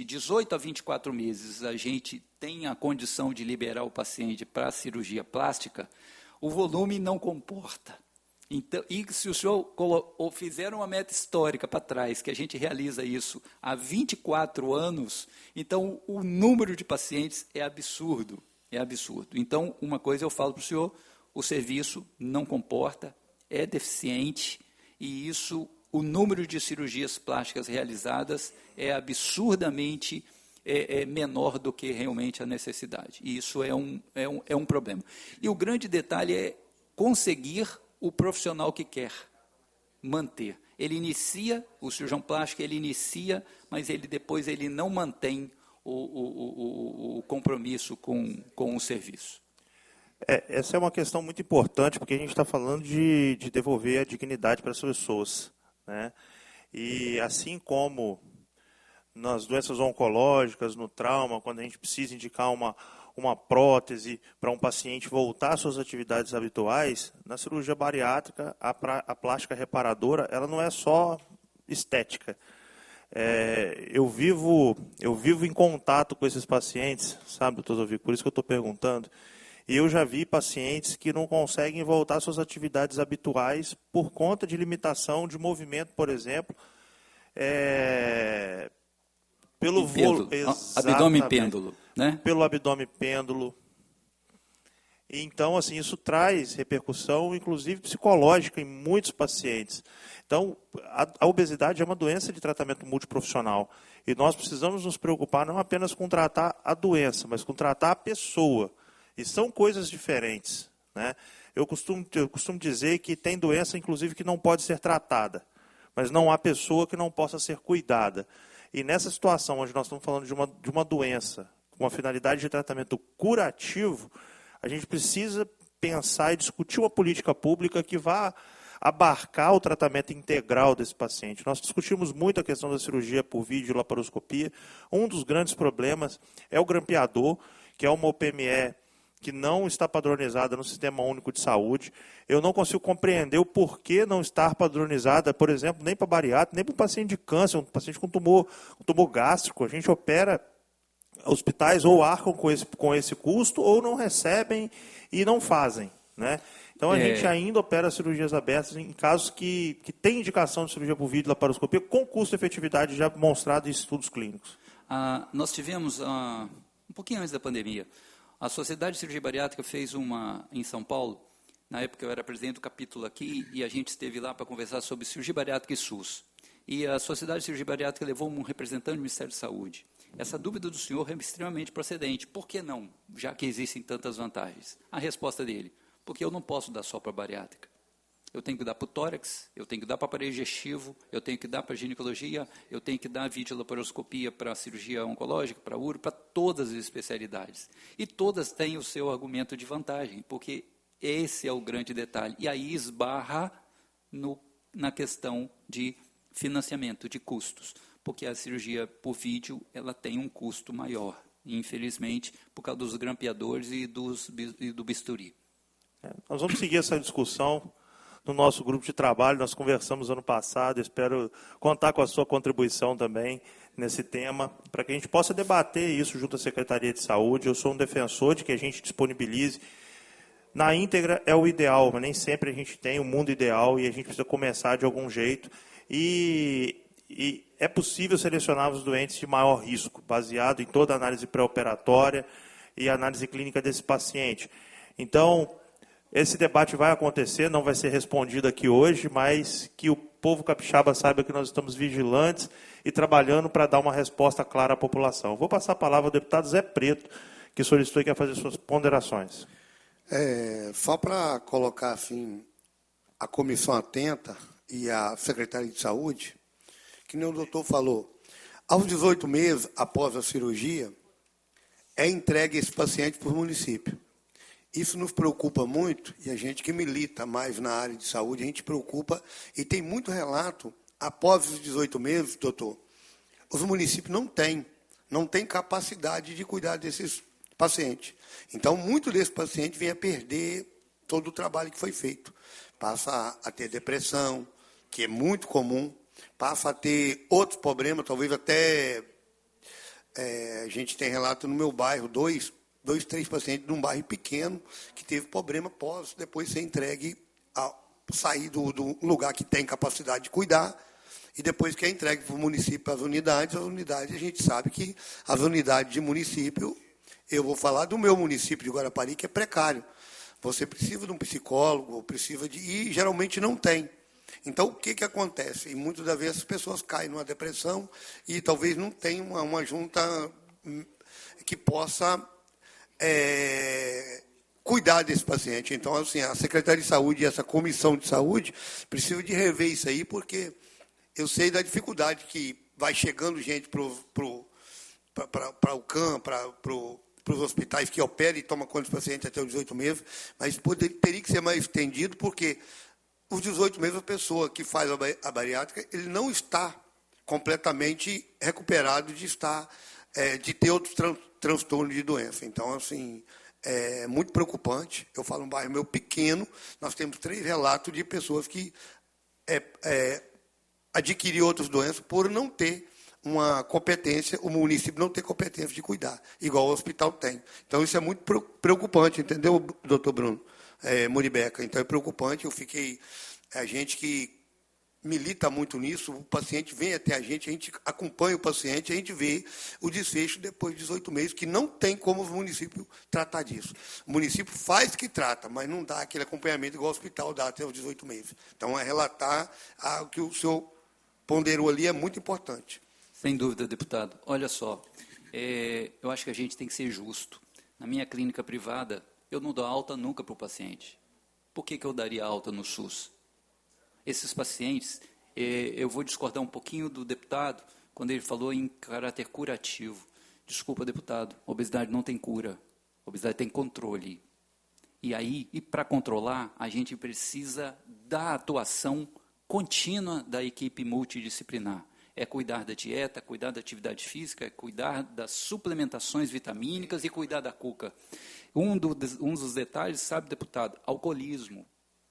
18 a 24 meses, a gente tem a condição de liberar o paciente para a cirurgia plástica, o volume não comporta. Então, e se o senhor fizer uma meta histórica para trás, que a gente realiza isso há 24 anos, então o número de pacientes é absurdo, Então, uma coisa eu falo para o senhor, o serviço não comporta, é deficiente, e isso, o número de cirurgias plásticas realizadas é absurdamente menor do que realmente a necessidade. E isso é um problema. E o grande detalhe é conseguir o profissional que quer manter. Ele inicia, o cirurgião plástico, ele inicia, mas depois ele não mantém o compromisso com o serviço. Essa é uma questão muito importante, porque a gente está falando de devolver a dignidade para as pessoas, né? E assim como nas doenças oncológicas, no trauma, quando a gente precisa indicar uma prótese para um paciente voltar às suas atividades habituais, na cirurgia bariátrica, a plástica reparadora, ela não é só estética. Eu vivo em contato com esses pacientes, sabe, doutor Zovico? Por isso que eu estou perguntando. E eu já vi pacientes que não conseguem voltar às suas atividades habituais por conta de limitação de movimento, por exemplo, pelo abdômen pêndulo, né? Pelo abdômen pêndulo. Então, assim, isso traz repercussão, inclusive psicológica, em muitos pacientes. Então, a obesidade é uma doença de tratamento multiprofissional. E nós precisamos nos preocupar não apenas com tratar a doença, mas com tratar a pessoa. E são coisas diferentes, né? Eu costumo dizer que tem doença, inclusive, que não pode ser tratada, mas não há pessoa que não possa ser cuidada. E nessa situação, onde nós estamos falando de uma doença com uma finalidade de tratamento curativo, a gente precisa pensar e discutir uma política pública que vá abarcar o tratamento integral desse paciente. Nós discutimos muito a questão da cirurgia por vídeo e laparoscopia. Um dos grandes problemas é o grampeador, que é uma OPME que não está padronizada no Sistema Único de Saúde. Eu não consigo compreender o porquê não estar padronizada, por exemplo, nem para bariátrica, nem para um paciente de câncer, um paciente com tumor gástrico. A gente opera, hospitais ou arcam com esse custo, ou não recebem e não fazem, né? Então, a gente ainda opera cirurgias abertas em casos que tem indicação de cirurgia por vídeo e laparoscopia com custo e efetividade já demonstrado em estudos clínicos. Nós tivemos, um pouquinho antes da pandemia, a Sociedade de Cirurgia Bariátrica fez uma em São Paulo. Na época eu era presidente do capítulo aqui e a gente esteve lá para conversar sobre cirurgia bariátrica e SUS. E a Sociedade de Cirurgia Bariátrica levou um representante do Ministério da Saúde. Essa dúvida do senhor é extremamente procedente. Por que não, já que existem tantas vantagens? A resposta dele, porque eu não posso dar só para bariátrica. Eu tenho que dar para o tórax, eu tenho que dar para aparelho digestivo, eu tenho que dar para ginecologia, eu tenho que dar videolaparoscopia para cirurgia oncológica, para uro, para todas as especialidades. E todas têm o seu argumento de vantagem, porque Esse é o grande detalhe. E aí esbarra na questão de financiamento, de custos, porque a cirurgia por vídeo ela tem um custo maior, infelizmente, por causa dos grampeadores e do bisturi. Nós vamos seguir essa discussão no nosso grupo de trabalho. Nós conversamos ano passado, espero contar com a sua contribuição também nesse tema, para que a gente possa debater isso junto à Secretaria de Saúde. Eu sou um defensor de que a gente disponibilize. Na íntegra é o ideal, mas nem sempre a gente tem o mundo ideal e a gente precisa começar de algum jeito. E é possível selecionar os doentes de maior risco, baseado em toda a análise pré-operatória e análise clínica desse paciente. Então, esse debate vai acontecer, não vai ser respondido aqui hoje, mas que o povo capixaba saiba que nós estamos vigilantes e trabalhando para dar uma resposta clara à população. Vou passar a palavra ao deputado Zé Preto, que solicitou e quer fazer suas ponderações. Só para colocar assim, a comissão atenta e a Secretaria de Saúde, que nem o doutor falou, aos 18 meses após a cirurgia, é entregue esse paciente para o município. Isso nos preocupa muito, e a gente que milita mais na área de saúde, a gente preocupa, e tem muito relato, após os 18 meses, doutor, os municípios não têm capacidade de cuidar desses pacientes. Então, muito desse paciente vem a perder todo o trabalho que foi feito. Passa a ter depressão, que é muito comum, passa a ter outros problemas, talvez até, a gente tem relato no meu bairro, dois, 3 pacientes de um bairro pequeno que teve problema pós depois ser entregue, sair do lugar que tem capacidade de cuidar, e depois que é entregue para o município, para as unidades a gente sabe que as unidades de município, eu vou falar do meu município de Guarapari, que é precário. Você precisa de um psicólogo, e geralmente não tem. Então, o que acontece? E muitas das vezes as pessoas caem numa depressão e talvez não tenham uma junta que possa cuidar desse paciente. Então, assim, a Secretaria de Saúde e essa Comissão de Saúde precisam de rever isso aí, porque eu sei da dificuldade que vai chegando gente para o CAM, para os hospitais que operam e tomam conta dos pacientes até os 18 meses, mas teria que ser mais estendido, porque os 18 meses a pessoa que faz a bariátrica, ele não está completamente recuperado de ter outros transtornos de doença. Então, assim, é muito preocupante. Eu falo um bairro meu pequeno, nós temos 3 relatos de pessoas que adquiriram outras doenças por não ter uma competência, o município não ter competência de cuidar, igual o hospital tem. Então, isso é muito preocupante, entendeu, doutor Bruno Muribeca? Então, é preocupante. A gente que milita muito nisso, o paciente vem até a gente acompanha o paciente, a gente vê o desfecho depois de 18 meses, que não tem como o município tratar disso. O município faz que trata, mas não dá aquele acompanhamento igual o hospital dá até os 18 meses. Então, relatar o que o senhor ponderou ali é muito importante. Sem dúvida, deputado. Olha só, eu acho que a gente tem que ser justo. Na minha clínica privada, eu não dou alta nunca para o paciente. Por que eu daria alta no SUS? Esses pacientes, eu vou discordar um pouquinho do deputado quando ele falou em caráter curativo. Desculpa, deputado, obesidade não tem cura, obesidade tem controle. E para controlar, a gente precisa da atuação contínua da equipe multidisciplinar. É cuidar da dieta, cuidar da atividade física, é cuidar das suplementações vitamínicas e cuidar da cuca. Um dos detalhes, sabe, deputado, alcoolismo.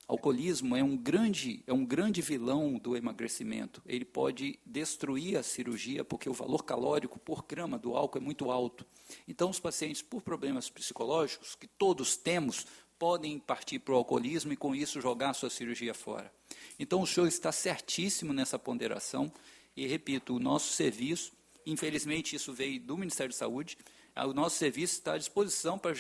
Alcoolismo é um grande vilão do emagrecimento. Ele pode destruir a cirurgia, porque o valor calórico por grama do álcool é muito alto. Então, os pacientes, por problemas psicológicos, que todos temos, podem partir para o alcoolismo e, com isso, jogar a sua cirurgia fora. Então, o senhor está certíssimo nessa ponderação. E, repito, o nosso serviço, infelizmente isso veio do Ministério da Saúde, o nosso serviço está à disposição para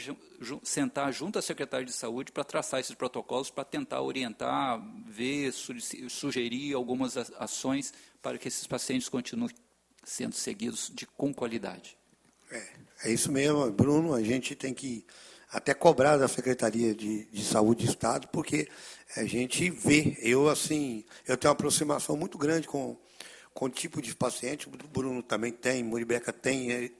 sentar junto à Secretaria de Saúde para traçar esses protocolos, para tentar orientar, ver, sugerir algumas ações para que esses pacientes continuem sendo seguidos com qualidade. É isso mesmo, Bruno, a gente tem que até cobrar da Secretaria de Saúde do Estado, porque a gente vê, eu tenho uma aproximação muito grande com com tipo de paciente, o Bruno também tem, Muribeca tem,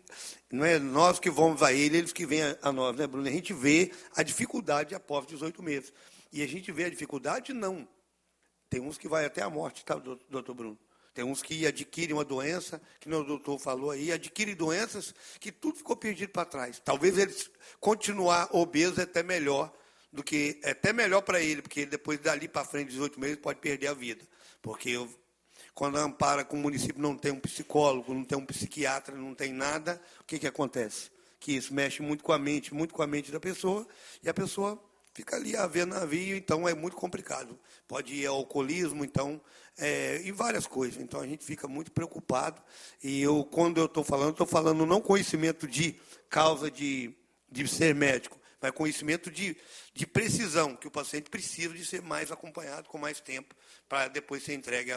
não é nós que vamos a ele, eles que vêm a nós, né, Bruno? A gente vê a dificuldade após 18 meses. E a gente vê a dificuldade, não. Tem uns que vai até a morte, tá, doutor Bruno? Tem uns que adquirem uma doença, que o doutor falou aí, adquirem doenças que tudo ficou perdido para trás. Talvez eles continuar obesos é até melhor para ele, porque depois dali para frente, 18 meses, pode perder a vida. Porque quando ampara com o município não tem um psicólogo, não tem um psiquiatra, não tem nada, o que acontece? Que isso mexe muito com a mente da pessoa, e a pessoa fica ali a ver navio, então é muito complicado. Pode ir ao alcoolismo, então, e várias coisas. Então, a gente fica muito preocupado. E quando eu estou falando não conhecimento de causa de ser médico, mas conhecimento de precisão, que o paciente precisa de ser mais acompanhado, com mais tempo, para depois ser entregue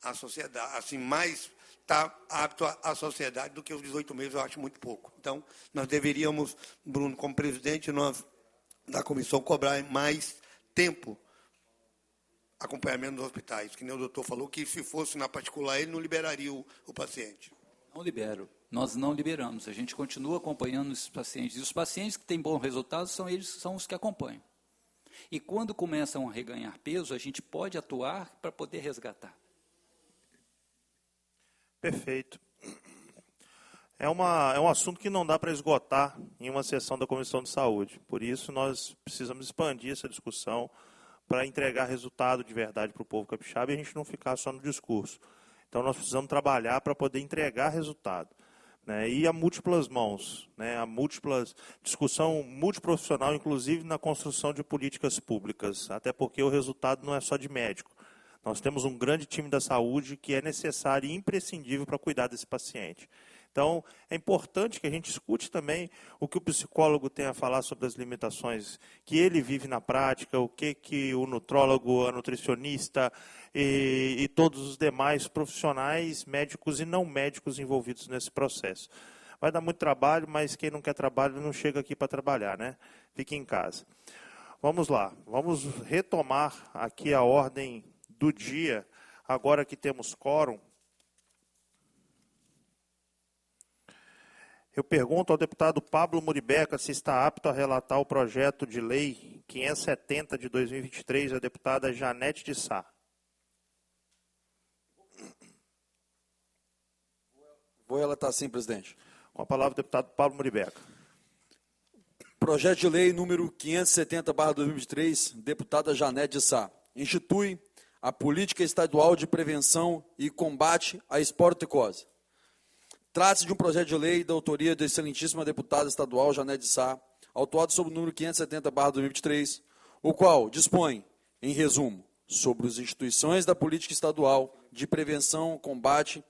à sociedade, assim, mais está apto à sociedade do que os 18 meses, eu acho muito pouco. Então, nós deveríamos, Bruno, como presidente, nós da comissão, cobrar mais tempo acompanhamento dos hospitais, que nem o doutor falou, que se fosse na particular, ele não liberaria o paciente. Não libero. Nós não liberamos. A gente continua acompanhando esses pacientes. E os pacientes que têm bons resultados são os que acompanham. E quando começam a reganhar peso, a gente pode atuar para poder resgatar. Perfeito. É um assunto que não dá para esgotar em uma sessão da Comissão de Saúde. Por isso, nós precisamos expandir essa discussão para entregar resultado de verdade para o povo capixaba e a gente não ficar só no discurso. Então, nós precisamos trabalhar para poder entregar resultado. Né? E a múltiplas mãos, né? A discussão multiprofissional, inclusive na construção de políticas públicas, até porque o resultado não é só de médico. Nós temos um grande time da saúde que é necessário e imprescindível para cuidar desse paciente. Então, é importante que a gente escute também o que o psicólogo tem a falar sobre as limitações que ele vive na prática, o que o nutrólogo, a nutricionista e todos os demais profissionais, médicos e não médicos envolvidos nesse processo. Vai dar muito trabalho, mas quem não quer trabalho não chega aqui para trabalhar, né? Fique em casa. Vamos lá, vamos retomar aqui a ordem do dia, agora que temos quórum. Eu pergunto ao deputado Pablo Muribeca se está apto a relatar o projeto de lei 570 de 2023, a deputada Janete de Sá. Vou relatar sim, presidente. Com a palavra o deputado Pablo Muribeca. Projeto de lei número 570/2023, deputada Janete de Sá, institui a Política Estadual de Prevenção e Combate à Esporoticose. Trata-se de um projeto de lei da autoria da excelentíssima deputada estadual Janete de Sá, autuado sob o número 570/2023, o qual dispõe, em resumo, sobre as instituições da política estadual de prevenção e combate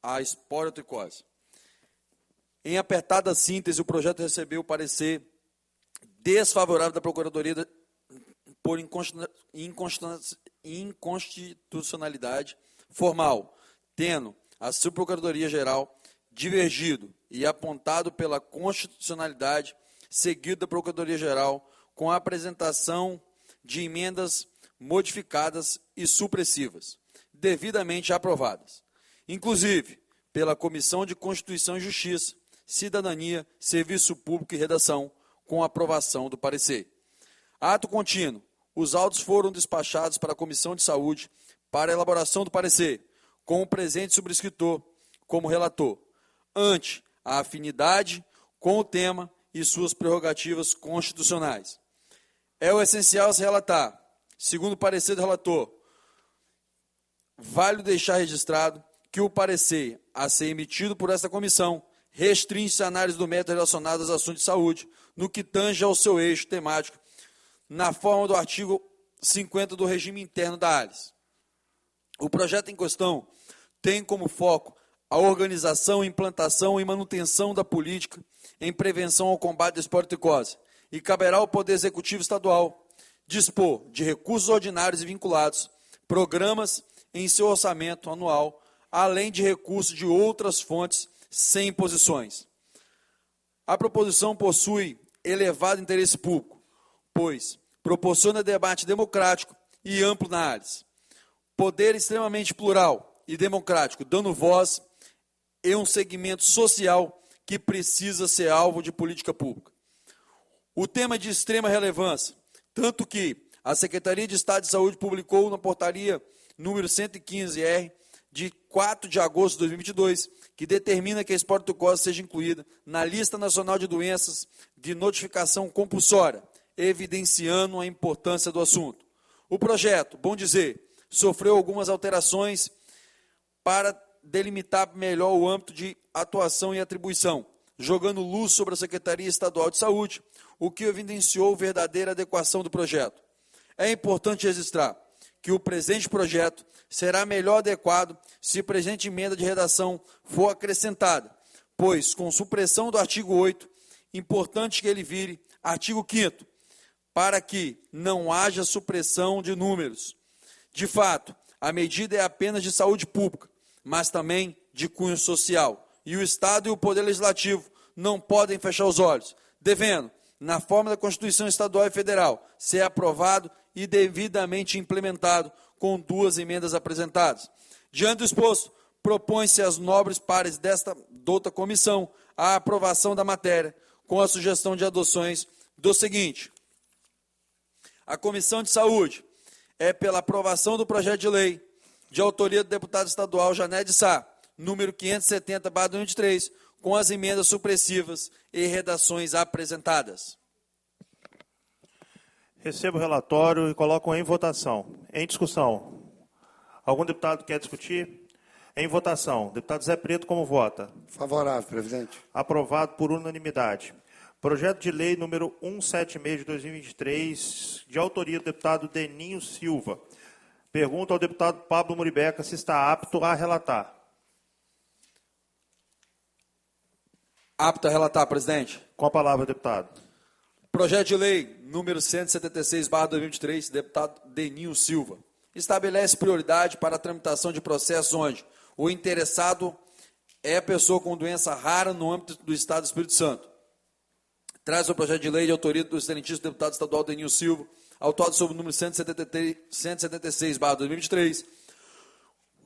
à esporoticose. Em apertada síntese, o projeto recebeu o parecer desfavorável da Procuradoria por inconstitucionalidade formal, tendo a Subprocuradoria-Geral divergido e apontado pela constitucionalidade, seguido da Procuradoria-Geral, com a apresentação de emendas modificadas e supressivas, devidamente aprovadas, inclusive pela Comissão de Constituição e Justiça, Cidadania, Serviço Público e Redação, com aprovação do parecer. Ato contínuo, os autos foram despachados para a Comissão de Saúde para a elaboração do parecer, com o presente subscritor como relator, ante a afinidade com o tema e suas prerrogativas constitucionais. É o essencial se relatar, segundo o parecer do relator, vale deixar registrado que o parecer a ser emitido por esta comissão restringe-se à análise do mérito relacionado aos assuntos de saúde, no que tange ao seu eixo temático, na forma do artigo 50 do regime interno da ALIS. O projeto em questão tem como foco a organização, implantação e manutenção da política em prevenção ao combate da esporoticose, e caberá ao Poder Executivo Estadual dispor de recursos ordinários e vinculados, programas em seu orçamento anual, além de recursos de outras fontes sem imposições. A proposição possui elevado interesse público, pois proporciona debate democrático e amplo na análise, poder extremamente plural e democrático, dando voz a um segmento social que precisa ser alvo de política pública. O tema é de extrema relevância, tanto que a Secretaria de Estado de Saúde publicou na portaria número 115-R, de 4 de agosto de 2022, que determina que a esporocitocose seja incluída na Lista Nacional de Doenças de Notificação Compulsória, evidenciando a importância do assunto. O projeto, bom dizer, sofreu algumas alterações para delimitar melhor o âmbito de atuação e atribuição, jogando luz sobre a Secretaria Estadual de Saúde, o que evidenciou verdadeira adequação do projeto. É importante registrar que o presente projeto será melhor adequado se a presente emenda de redação for acrescentada, pois, com supressão do artigo 8, importante que ele vire artigo 5º, para que não haja supressão de números. De fato, a medida é apenas de saúde pública, mas também de cunho social, e o Estado e o Poder Legislativo não podem fechar os olhos, devendo, na forma da Constituição Estadual e Federal, ser aprovado e devidamente implementado com 2 emendas apresentadas. Diante do exposto, propõe-se às nobres pares douta comissão a aprovação da matéria, com a sugestão de adoções do seguinte: a Comissão de Saúde é pela aprovação do projeto de lei de autoria do deputado estadual Jané de Sá, número 570/2023, com as emendas supressivas e redações apresentadas. Recebo o relatório e coloco em votação. Em discussão. Algum deputado quer discutir? Em votação. Deputado Zé Preto, como vota? Favorável, presidente. Aprovado por unanimidade. Projeto de lei número 176 de 2023, de autoria do deputado Deninho Silva. Pergunta ao deputado Pablo Muribeca se está apto a relatar. Apto a relatar, presidente. Com a palavra, deputado. Projeto de lei número 176/2023, deputado Deninho Silva, estabelece prioridade para a tramitação de processos onde o interessado é a pessoa com doença rara no âmbito do Estado do Espírito Santo. Traz o projeto de lei de autoria do excelentíssimo deputado estadual Deninho Silva, autuado sob o número 176/2023,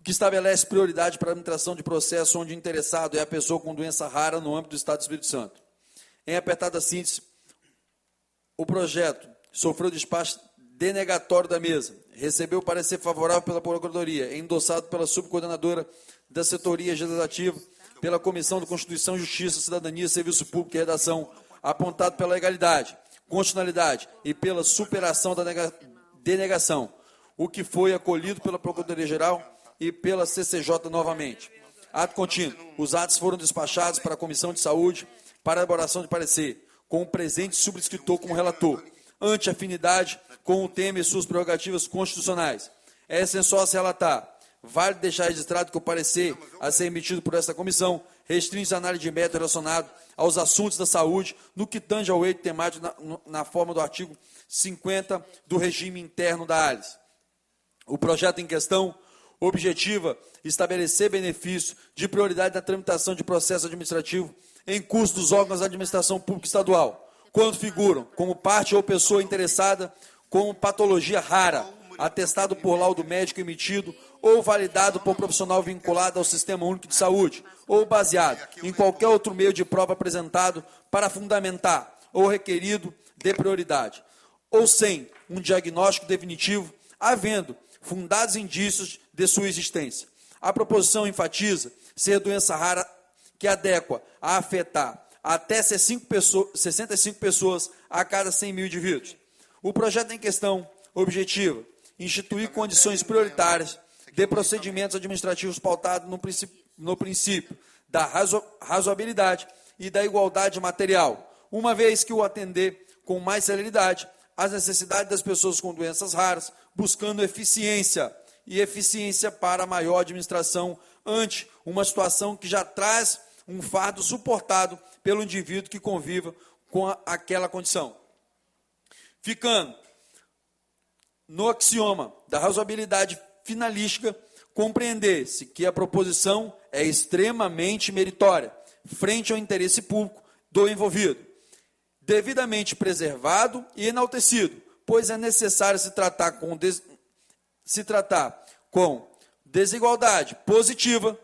que estabelece prioridade para a tramitação de processo onde o interessado é a pessoa com doença rara no âmbito do Estado do Espírito Santo. Em apertada síntese, o projeto sofreu despacho denegatório da mesa, recebeu parecer favorável pela Procuradoria, endossado pela subcoordenadora da Setoria Legislativa, pela Comissão de Constituição, Justiça, Cidadania, Serviço Público e Redação, apontado pela legalidade, constitucionalidade e pela superação da denegação, o que foi acolhido pela Procuradoria-Geral e pela CCJ novamente. Ato contínuo. Os atos foram despachados para a Comissão de Saúde para elaboração de parecer, com o presente subscritor como relator, ante afinidade com o tema e suas prerrogativas constitucionais. É essencial se relatar. Vale deixar registrado que o parecer a ser emitido por esta comissão restringe a análise de método relacionado aos assuntos da saúde, no que tange ao eixo temático na forma do artigo 50 do regime interno da ALIS. O projeto em questão objetiva estabelecer benefício de prioridade na tramitação de processo administrativo em curso dos órgãos da administração pública estadual, quando figuram como parte ou pessoa interessada com patologia rara, atestado por laudo médico emitido ou validado por profissional vinculado ao Sistema Único de Saúde, ou baseado em qualquer outro meio de prova apresentado para fundamentar ou requerido de prioridade, ou sem um diagnóstico definitivo, havendo fundados indícios de sua existência. A proposição enfatiza ser doença rara que adequa a afetar até 65 pessoas a cada 100 mil indivíduos. O projeto em questão objetiva instituir condições prioritárias de procedimentos administrativos pautados no princípio da razoabilidade e da igualdade material, uma vez que o atender com mais celeridade às necessidades das pessoas com doenças raras, buscando eficiência para a maior administração ante uma situação que já traz um fardo suportado pelo indivíduo que conviva com aquela condição. Ficando no axioma da razoabilidade finalística, compreender-se que a proposição é extremamente meritória, frente ao interesse público do envolvido, devidamente preservado e enaltecido, pois é necessário se tratar com Desigualdade positiva,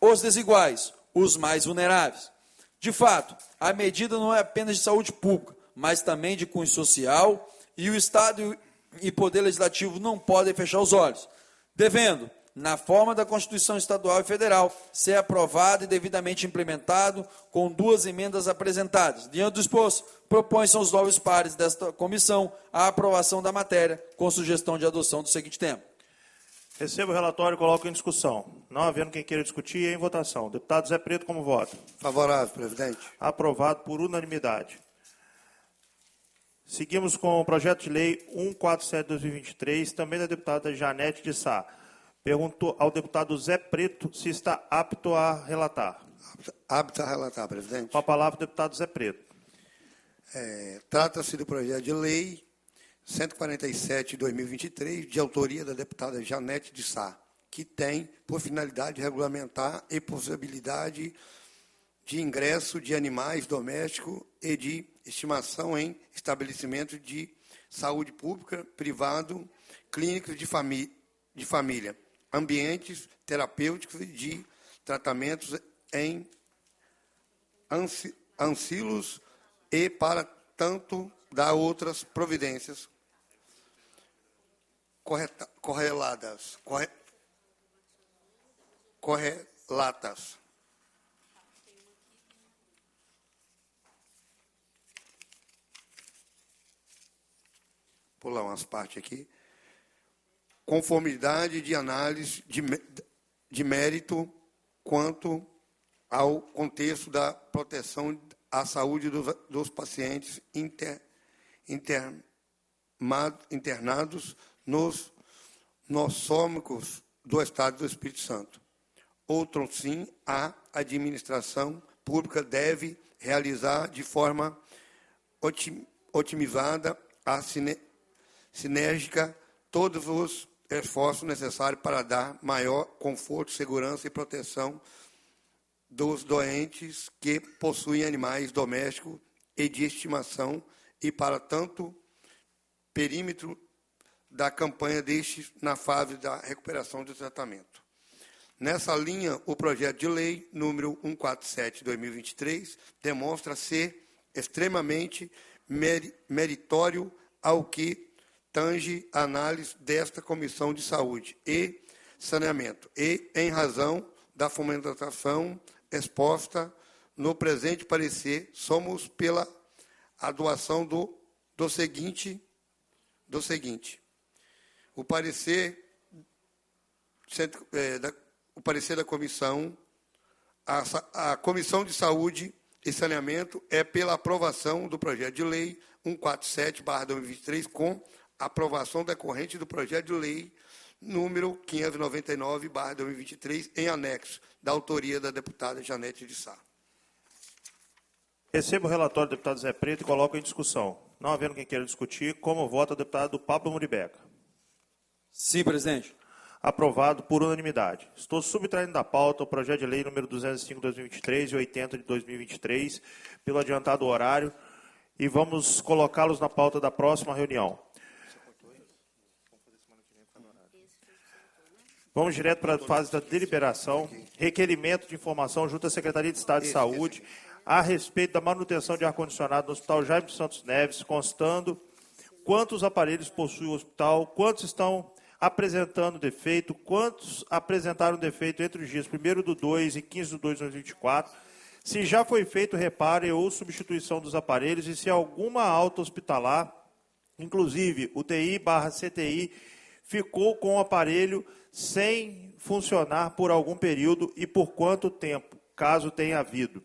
os desiguais, os mais vulneráveis. De fato, a medida não é apenas de saúde pública, mas também de cunho social, e o Estado e Poder Legislativo não podem fechar os olhos, devendo, na forma da Constituição Estadual e Federal, ser aprovado e devidamente implementado com 2 emendas apresentadas. Diante do exposto, propõe-se aos novos pares desta comissão a aprovação da matéria, com sugestão de adoção do seguinte tema. Recebo o relatório e coloco em discussão. Não havendo quem queira discutir, em votação. Deputado Zé Preto, como vota? Favorável, presidente. Aprovado por unanimidade. Seguimos com o projeto de lei 147/2023, também da deputada Janete de Sá. Pergunto ao deputado Zé Preto se está apto a relatar. Apto a relatar, presidente. Com a palavra, o deputado Zé Preto. Trata-se do projeto de lei 147/2023, de autoria da deputada Janete de Sá, que tem por finalidade regulamentar a possibilidade de ingresso de animais domésticos e de estimação em estabelecimentos de saúde pública, privado, clínicos de família, ambientes terapêuticos e de tratamentos em asilos e para tanto dar outras providências correlatas. Pular umas partes aqui. Conformidade de análise de mérito quanto ao contexto da proteção à saúde dos pacientes internados nos nosômicos do Estado do Espírito Santo. Outro sim, a administração pública deve realizar de forma otimizada a sinérgica todos os esforços necessários para dar maior conforto, segurança e proteção dos doentes que possuem animais domésticos e de estimação e para tanto perímetro da campanha destes na fase da recuperação do tratamento. Nessa linha, o projeto de lei número 147/2023 demonstra ser extremamente meritório ao que tange a análise desta Comissão de Saúde e Saneamento, e em razão da fundamentação exposta no presente parecer, somos pela adoção do seguinte. O parecer da comissão, a Comissão de Saúde e Saneamento é pela aprovação do projeto de lei 147/2023, com aprovação decorrente do projeto de lei número 599/2023, em anexo, da autoria da deputada Janete de Sá. Recebo o relatório do deputado Zé Preto e coloco em discussão. Não havendo quem queira discutir, como vota o deputado Pablo Muribeca? Sim, presidente. Aprovado por unanimidade. Estou subtraindo da pauta o projeto de lei número 205/2023 e 80/2023, pelo adiantado horário, e vamos colocá-los na pauta da próxima reunião. Vamos direto para a fase da deliberação. Requerimento de informação junto à Secretaria de Estado de Saúde a respeito da manutenção de ar-condicionado no Hospital Jaime dos Santos Neves, constando quantos aparelhos possui o hospital, quantos estão apresentando defeito, quantos apresentaram defeito entre os dias 1º/2 e 15/2/2024, se já foi feito reparo ou substituição dos aparelhos e se alguma alta hospitalar, inclusive UTI/CTI, ficou com o aparelho sem funcionar por algum período e por quanto tempo, caso tenha havido.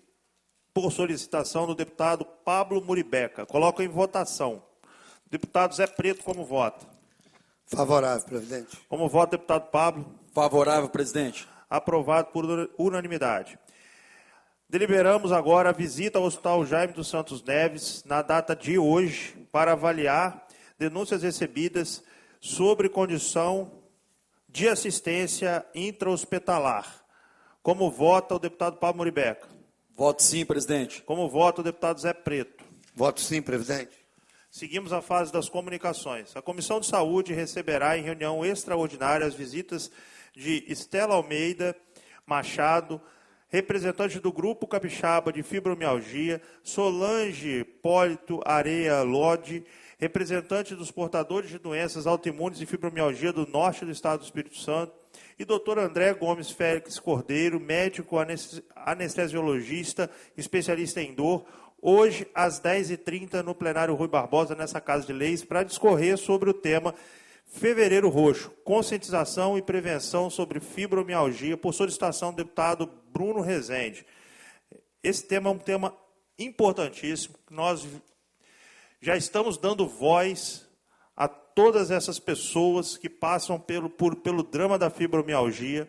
Por solicitação do deputado Pablo Muribeca. Coloco em votação. Deputado Zé Preto, como vota? Favorável, presidente. Como vota, deputado Pablo? Favorável, presidente. Aprovado por unanimidade. Deliberamos agora a visita ao Hospital Jaime dos Santos Neves, na data de hoje, para avaliar denúncias recebidas sobre condição de assistência intra-hospitalar. Como vota o deputado Pablo Muribeca? Voto sim, presidente. Como vota o deputado Zé Preto? Voto sim, presidente. Seguimos a fase das comunicações. A Comissão de Saúde receberá em reunião extraordinária as visitas de Estela Almeida Machado, representante do Grupo Capixaba de Fibromialgia, Solange Hipólito Areia Lodi, representante dos portadores de doenças autoimunes e fibromialgia do norte do estado do Espírito Santo, e Dr. André Gomes Félix Cordeiro, médico anestesiologista, especialista em dor, hoje às 10h30 no plenário Rui Barbosa, nessa Casa de Leis, para discorrer sobre o tema Fevereiro Roxo, conscientização e prevenção sobre fibromialgia, por solicitação do deputado Bruno Rezende. Esse tema é um tema importantíssimo, nós já estamos dando voz a todas essas pessoas que passam pelo drama da fibromialgia,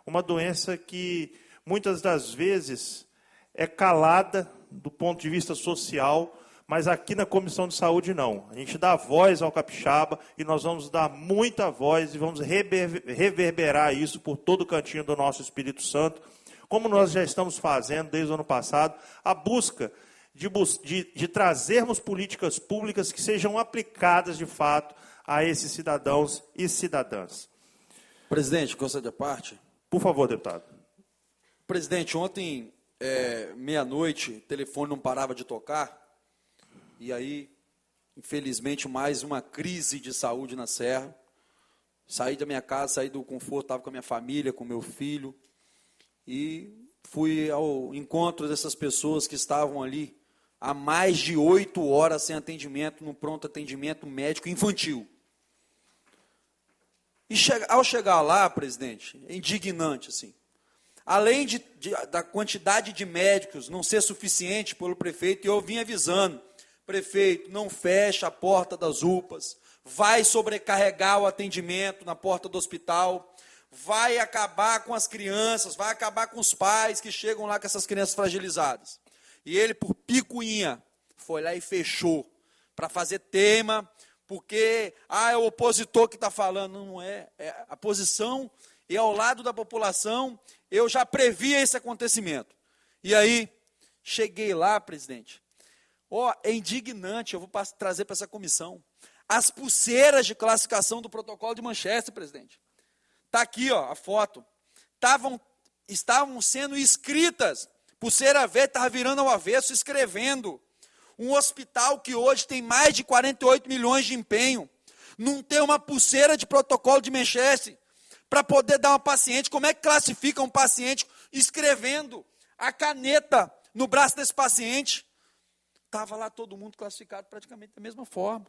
uma doença que muitas das vezes é calada do ponto de vista social, mas aqui na Comissão de Saúde não. A gente dá voz ao capixaba e nós vamos dar muita voz e vamos reverberar isso por todo o cantinho do nosso Espírito Santo, como nós já estamos fazendo desde o ano passado, a busca de trazermos políticas públicas que sejam aplicadas de fato a esses cidadãos e cidadãs. Presidente, concede a parte? Por favor, deputado. Presidente, ontem, meia-noite, o telefone não parava de tocar. E aí, infelizmente, mais uma crise de saúde na Serra. Saí da minha casa, saí do conforto, estava com a minha família, com meu filho. E fui ao encontro dessas pessoas que estavam ali há mais de 8 horas sem atendimento, no pronto atendimento médico infantil. E ao chegar lá, presidente, é indignante, assim. Além da quantidade de médicos não ser suficiente pelo prefeito, eu vim avisando, prefeito, não fecha a porta das UPAs, vai sobrecarregar o atendimento na porta do hospital, vai acabar com as crianças, vai acabar com os pais que chegam lá com essas crianças fragilizadas. E ele, por picuinha, foi lá e fechou, para fazer tema, porque é o opositor que está falando. Não é, a posição e ao lado da população, eu já previa esse acontecimento. E aí, cheguei lá, presidente, é indignante, eu vou trazer para essa comissão, as pulseiras de classificação do protocolo de Manchester, presidente. Está aqui, a foto. Estavam sendo escritas, pulseira verde estava virando ao avesso, escrevendo. Um hospital que hoje tem mais de 48 milhões de empenho, não tem uma pulseira de protocolo de Manchester para poder dar uma paciente. Como é que classifica um paciente escrevendo a caneta no braço desse paciente? Estava lá todo mundo classificado praticamente da mesma forma.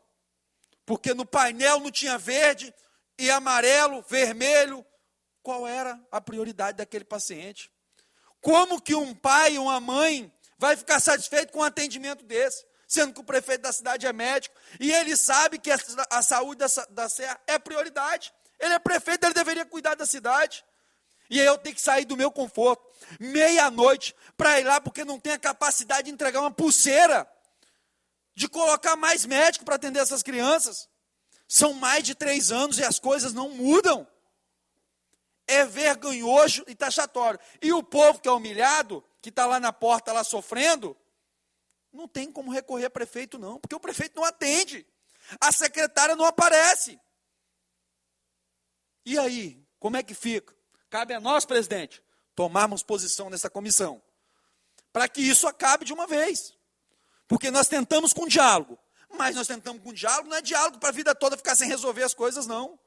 Porque no painel não tinha verde e amarelo, vermelho. Qual era a prioridade daquele paciente? Como que um pai ou uma mãe vai ficar satisfeito com um atendimento desse, sendo que o prefeito da cidade é médico, e ele sabe que a saúde da Serra é prioridade. Ele é prefeito, ele deveria cuidar da cidade. E aí eu tenho que sair do meu conforto, meia-noite, para ir lá, porque não tem a capacidade de entregar uma pulseira, de colocar mais médico para atender essas crianças. São mais de 3 anos e as coisas não mudam. É vergonhoso e taxatório. E o povo que é humilhado, que está lá na porta, lá sofrendo, não tem como recorrer a prefeito não, porque o prefeito não atende. A secretária não aparece. E aí, como é que fica? Cabe a nós, presidente, tomarmos posição nessa comissão, para que isso acabe de uma vez. Porque nós tentamos com diálogo, mas nós tentamos com diálogo, não é diálogo para a vida toda ficar sem resolver as coisas, não.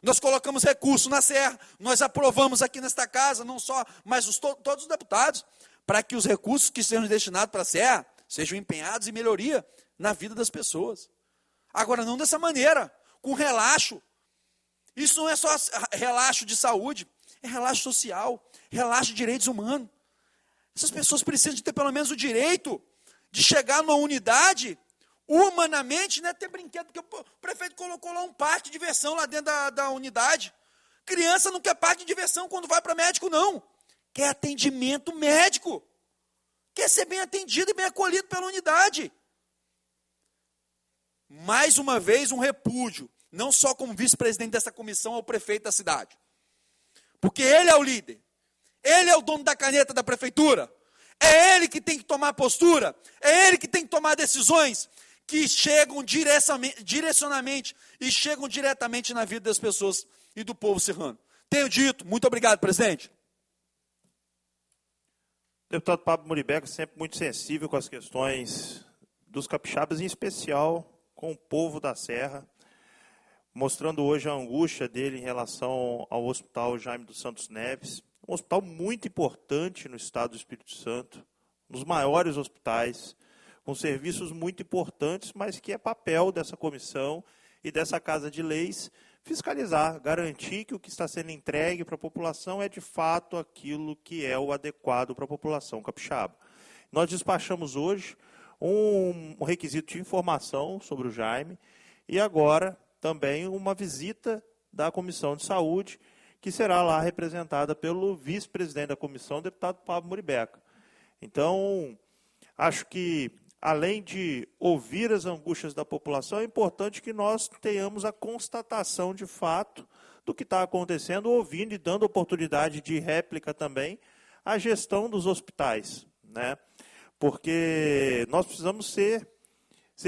Nós colocamos recurso na Serra, nós aprovamos aqui nesta casa, não só, mas todos os deputados, para que os recursos que sejam destinados para a Serra sejam empenhados em melhoria na vida das pessoas. Agora, não dessa maneira, com relaxo. Isso não é só relaxo de saúde, é relaxo social, relaxo de direitos humanos. Essas pessoas precisam de ter pelo menos o direito de chegar numa unidade, humanamente, não é ter brinquedo, porque o prefeito colocou lá um parque de diversão lá dentro da unidade. Criança não quer parque de diversão quando vai para médico, não. Quer atendimento médico. Quer ser bem atendido e bem acolhido pela unidade. Mais uma vez, um repúdio, não só como vice-presidente dessa comissão, ao prefeito da cidade. Porque ele é o líder. Ele é o dono da caneta da prefeitura. É ele que tem que tomar postura. É ele que tem que tomar decisões que chegam direcionamente e chegam diretamente na vida das pessoas e do povo serrano. Tenho dito, muito obrigado, presidente. O deputado Pablo Muribeca sempre muito sensível com as questões dos capixabas, em especial com o povo da Serra, mostrando hoje a angústia dele em relação ao Hospital Jaime dos Santos Neves, um hospital muito importante no estado do Espírito Santo, um dos maiores hospitais, com serviços muito importantes, mas que é papel dessa comissão e dessa Casa de Leis fiscalizar, garantir que o que está sendo entregue para a população é de fato aquilo que é o adequado para a população capixaba. Nós despachamos hoje um requisito de informação sobre o Jaime e agora também uma visita da Comissão de Saúde, que será lá representada pelo vice-presidente da comissão, o deputado Pablo Muribeca. Então, acho que, além de ouvir as angústias da população, é importante que nós tenhamos a constatação de fato do que está acontecendo, ouvindo e dando oportunidade de réplica também à gestão dos hospitais, né? Porque nós precisamos ser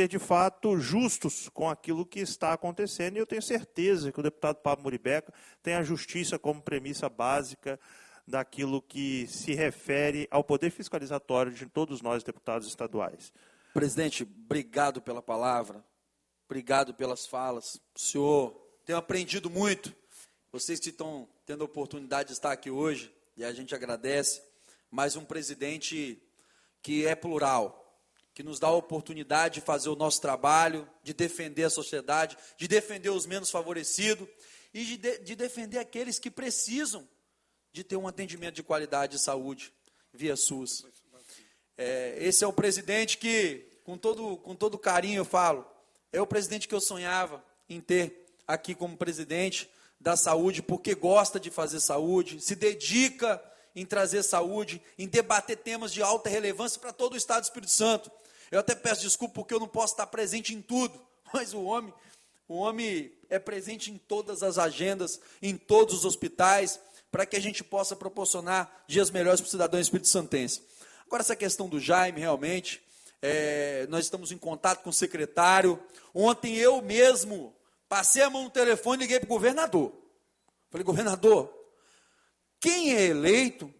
de fato justos com aquilo que está acontecendo, e eu tenho certeza que o deputado Pablo Muribeca tem a justiça como premissa básica daquilo que se refere ao poder fiscalizatório de todos nós, deputados estaduais. Presidente, obrigado pela palavra, obrigado pelas falas. O senhor tem aprendido muito. Vocês que estão tendo a oportunidade de estar aqui hoje, e a gente agradece, mas um presidente que é plural, que nos dá a oportunidade de fazer o nosso trabalho, de defender a sociedade, de defender os menos favorecidos e de defender aqueles que precisam de ter um atendimento de qualidade de saúde via SUS. Esse é o presidente que, com todo carinho eu falo, é o presidente que eu sonhava em ter aqui como presidente da saúde, porque gosta de fazer saúde, se dedica em trazer saúde, em debater temas de alta relevância para todo o estado do Espírito Santo. Eu até peço desculpa porque eu não posso estar presente em tudo, mas o homem é presente em todas as agendas, em todos os hospitais, para que a gente possa proporcionar dias melhores para o cidadão espírito-santense. Agora, essa questão do Jaime, realmente, nós estamos em contato com o secretário. Ontem eu mesmo passei a mão no telefone e liguei para o governador. Falei, governador, quem é eleito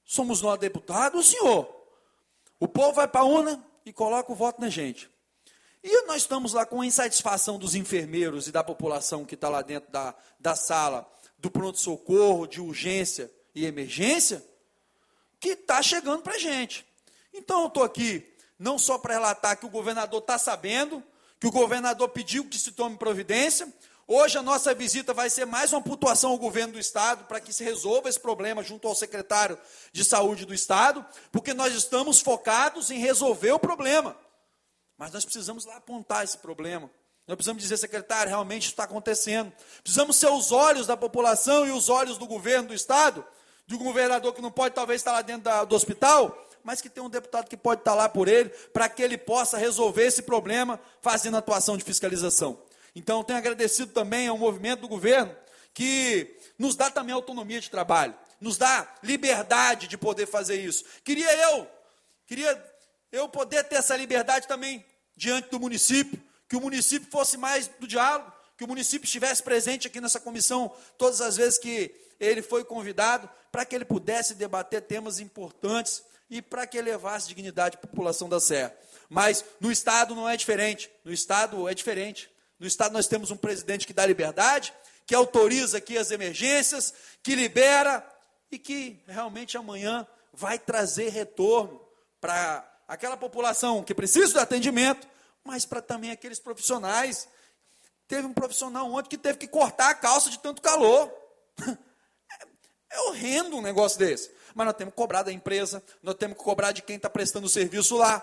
somos nós deputados, o senhor. O povo vai para a urna e coloca o voto na gente. E nós estamos lá com a insatisfação dos enfermeiros e da população que está lá dentro da sala do pronto-socorro, de urgência e emergência, que está chegando para a gente. Então eu estou aqui não só para relatar que o governador está sabendo, que o governador pediu que se tome providência. Hoje a nossa visita vai ser mais uma pontuação ao governo do estado para que se resolva esse problema junto ao secretário de saúde do estado, porque nós estamos focados em resolver o problema. Mas nós precisamos lá apontar esse problema. Nós precisamos dizer, secretário, realmente isso está acontecendo. Precisamos ser os olhos da população e os olhos do governo do estado, de um governador que não pode talvez estar lá dentro do hospital, mas que tem um deputado que pode estar lá por ele, para que ele possa resolver esse problema fazendo atuação de fiscalização. Então, tenho agradecido também ao movimento do governo, que nos dá também autonomia de trabalho, nos dá liberdade de poder fazer isso. Queria eu poder ter essa liberdade também diante do município, que o município fosse mais do diálogo, que o município estivesse presente aqui nessa comissão todas as vezes que ele foi convidado, para que ele pudesse debater temas importantes e para que elevasse dignidade à população da Serra. Mas no Estado não é diferente, no Estado é diferente. No Estado nós temos um presidente que dá liberdade, que autoriza aqui as emergências, que libera e que realmente amanhã vai trazer retorno para aquela população que precisa do atendimento, mas para também aqueles profissionais. Teve um profissional ontem que teve que cortar a calça de tanto calor. É horrendo um negócio desse. Mas nós temos que cobrar da empresa, nós temos que cobrar de quem está prestando o serviço lá.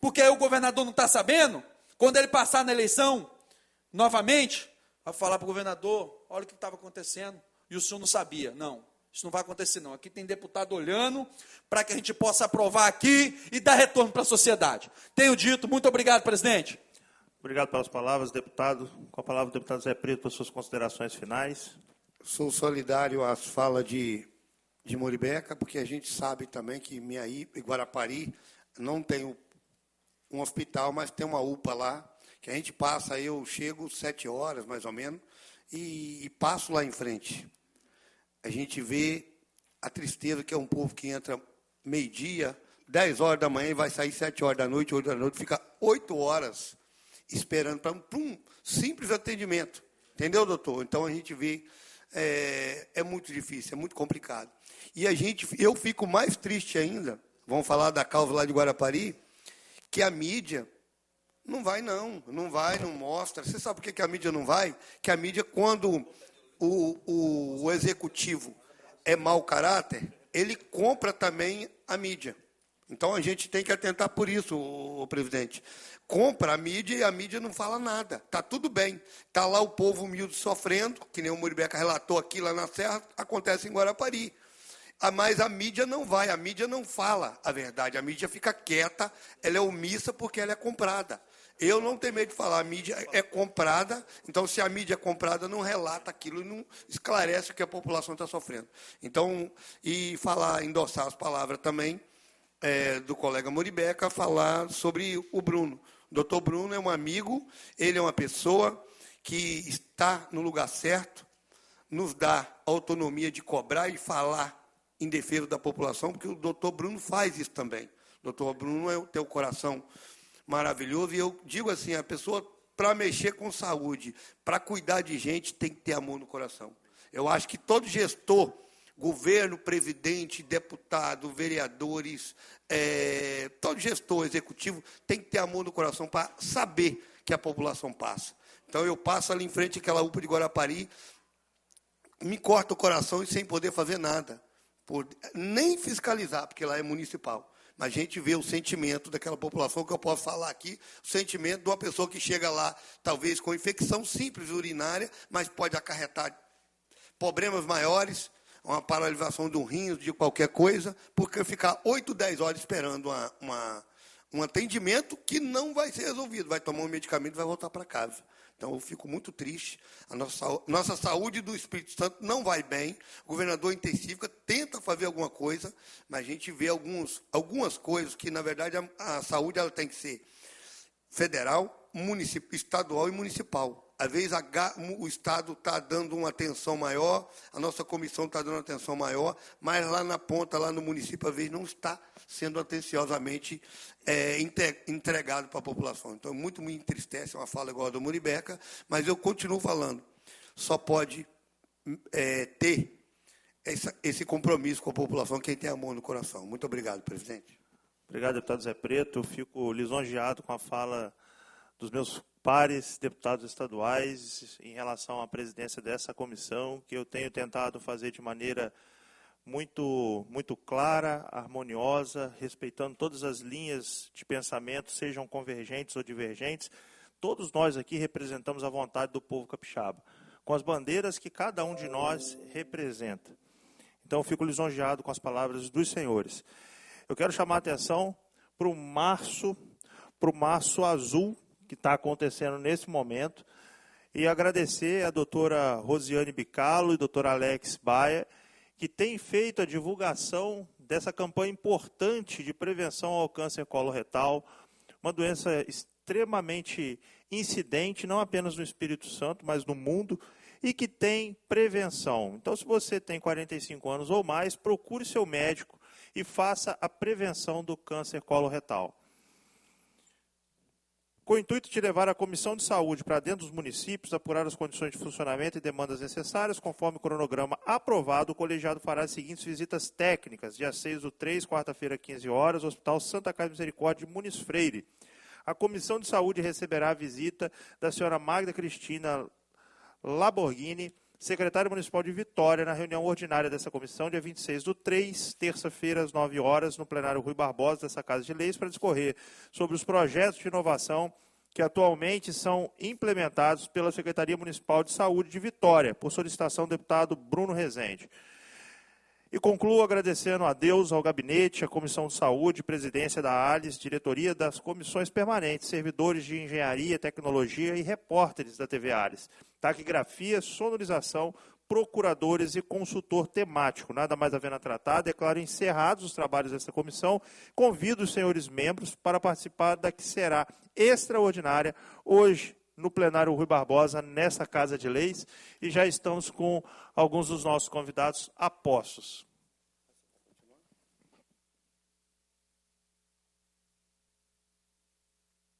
Porque aí o governador não está sabendo, quando ele passar na eleição, novamente, vai falar para o governador, olha o que estava acontecendo, e o senhor não sabia. Não, isso não vai acontecer não. Aqui tem deputado olhando para que a gente possa aprovar aqui e dar retorno para a sociedade. Tenho dito, muito obrigado, presidente. Obrigado pelas palavras, deputado. Com a palavra o deputado Zé Preto para suas considerações finais. Sou solidário às falas de Muribeca, porque a gente sabe também que Miaí e Guarapari não tem um hospital, mas tem uma UPA lá. que a gente passa, eu chego 7 horas, mais ou menos, e passo lá em frente. A gente vê a tristeza que é um povo que entra meio-dia, 10 horas da manhã e vai sair 7 horas da noite, 8 horas da noite, fica 8 horas esperando para um simples atendimento. Entendeu, doutor? Então, a gente vê, é muito difícil, é muito complicado. E eu fico mais triste ainda, vamos falar da causa lá de Guarapari, que a mídia não vai, não mostra. Você sabe por que a mídia não vai? Que a mídia, quando o executivo é mau caráter, ele compra também a mídia. Então, a gente tem que atentar por isso, o presidente. Compra a mídia e a mídia não fala nada. Está tudo bem. Está lá o povo humilde sofrendo, que nem o Muribeca relatou aqui lá na Serra, acontece em Guarapari. Mas a mídia não vai, a mídia não fala a verdade. A mídia fica quieta, ela é omissa porque ela é comprada. Eu não tenho medo de falar, a mídia é comprada, então se a mídia é comprada, não relata aquilo, não esclarece o que a população está sofrendo. Então, e endossar as palavras também do colega Muribeca, falar sobre o Bruno. O doutor Bruno é um amigo, ele é uma pessoa que está no lugar certo, nos dá autonomia de cobrar e falar em defesa da população, porque o doutor Bruno faz isso também. O doutor Bruno tem o coração maravilhoso, e eu digo assim, a pessoa, para mexer com saúde, para cuidar de gente, tem que ter amor no coração. Eu acho que todo gestor, governo, presidente, deputado, vereadores, todo gestor executivo tem que ter amor no coração para saber que a população passa. Então, eu passo ali em frente àquela UPA de Guarapari, me corta o coração e sem poder fazer nada. Nem fiscalizar, porque lá é municipal. Mas a gente vê o sentimento daquela população, que eu posso falar aqui, o sentimento de uma pessoa que chega lá, talvez com infecção simples urinária, mas pode acarretar problemas maiores, uma paralisação do rim, de qualquer coisa, porque ficar 8, 10 horas esperando um atendimento que não vai ser resolvido. Vai tomar um medicamento e vai voltar para casa. Então, eu fico muito triste. A nossa saúde do Espírito Santo não vai bem. O governador intensifica, tenta fazer alguma coisa, mas a gente vê algumas coisas que, na verdade, a saúde ela tem que ser federal, estadual e municipal. Às vezes, o Estado está dando uma atenção maior, a nossa comissão está dando uma atenção maior, mas lá na ponta, lá no município, às vezes, não está sendo atenciosamente entregado para a população. Então, muito me entristece uma fala igual a do Muribeca, mas eu continuo falando. Só pode ter esse compromisso com a população quem tem amor no coração. Muito obrigado, presidente. Obrigado, deputado Zé Preto. Eu fico lisonjeado com a fala dos meus pares deputados estaduais em relação à presidência dessa comissão, que eu tenho tentado fazer de maneira muito clara, harmoniosa, respeitando todas as linhas de pensamento, sejam convergentes ou divergentes. Todos nós aqui representamos a vontade do povo capixaba, com as bandeiras que cada um de nós representa. Então, eu fico lisonjeado com as palavras dos senhores. Eu quero chamar a atenção para o março azul, que está acontecendo nesse momento, e agradecer a doutora Rosiane Bicalo e a doutora Alex Baia, que têm feito a divulgação dessa campanha importante de prevenção ao câncer coloretal, uma doença extremamente incidente, não apenas no Espírito Santo, mas no mundo, e que tem prevenção. Então, se você tem 45 anos ou mais, procure seu médico e faça a prevenção do câncer coloretal. Com o intuito de levar a Comissão de Saúde para dentro dos municípios, apurar as condições de funcionamento e demandas necessárias, conforme o cronograma aprovado, o colegiado fará as seguintes visitas técnicas. Dia 6/3, quarta-feira, 15 horas, Hospital Santa Casa Misericórdia de Muniz Freire. A Comissão de Saúde receberá a visita da senhora Magda Cristina Laborghini, secretária municipal de Vitória, na reunião ordinária dessa comissão, dia 26/3, terça-feira, às 9 horas, no plenário Rui Barbosa, dessa Casa de Leis, para discorrer sobre os projetos de inovação que atualmente são implementados pela Secretaria Municipal de Saúde de Vitória, por solicitação do deputado Bruno Rezende. E concluo agradecendo a Deus, ao gabinete, à Comissão de Saúde, presidência da ALIS, diretoria das comissões permanentes, servidores de engenharia, tecnologia e repórteres da TV ALIS. Taquigrafia, sonorização, procuradores e consultor temático. Nada mais havendo a tratar, declaro encerrados os trabalhos desta comissão. Convido os senhores membros para participar da que será extraordinária hoje, no plenário Rui Barbosa, nessa Casa de Leis, e já estamos com alguns dos nossos convidados a postos.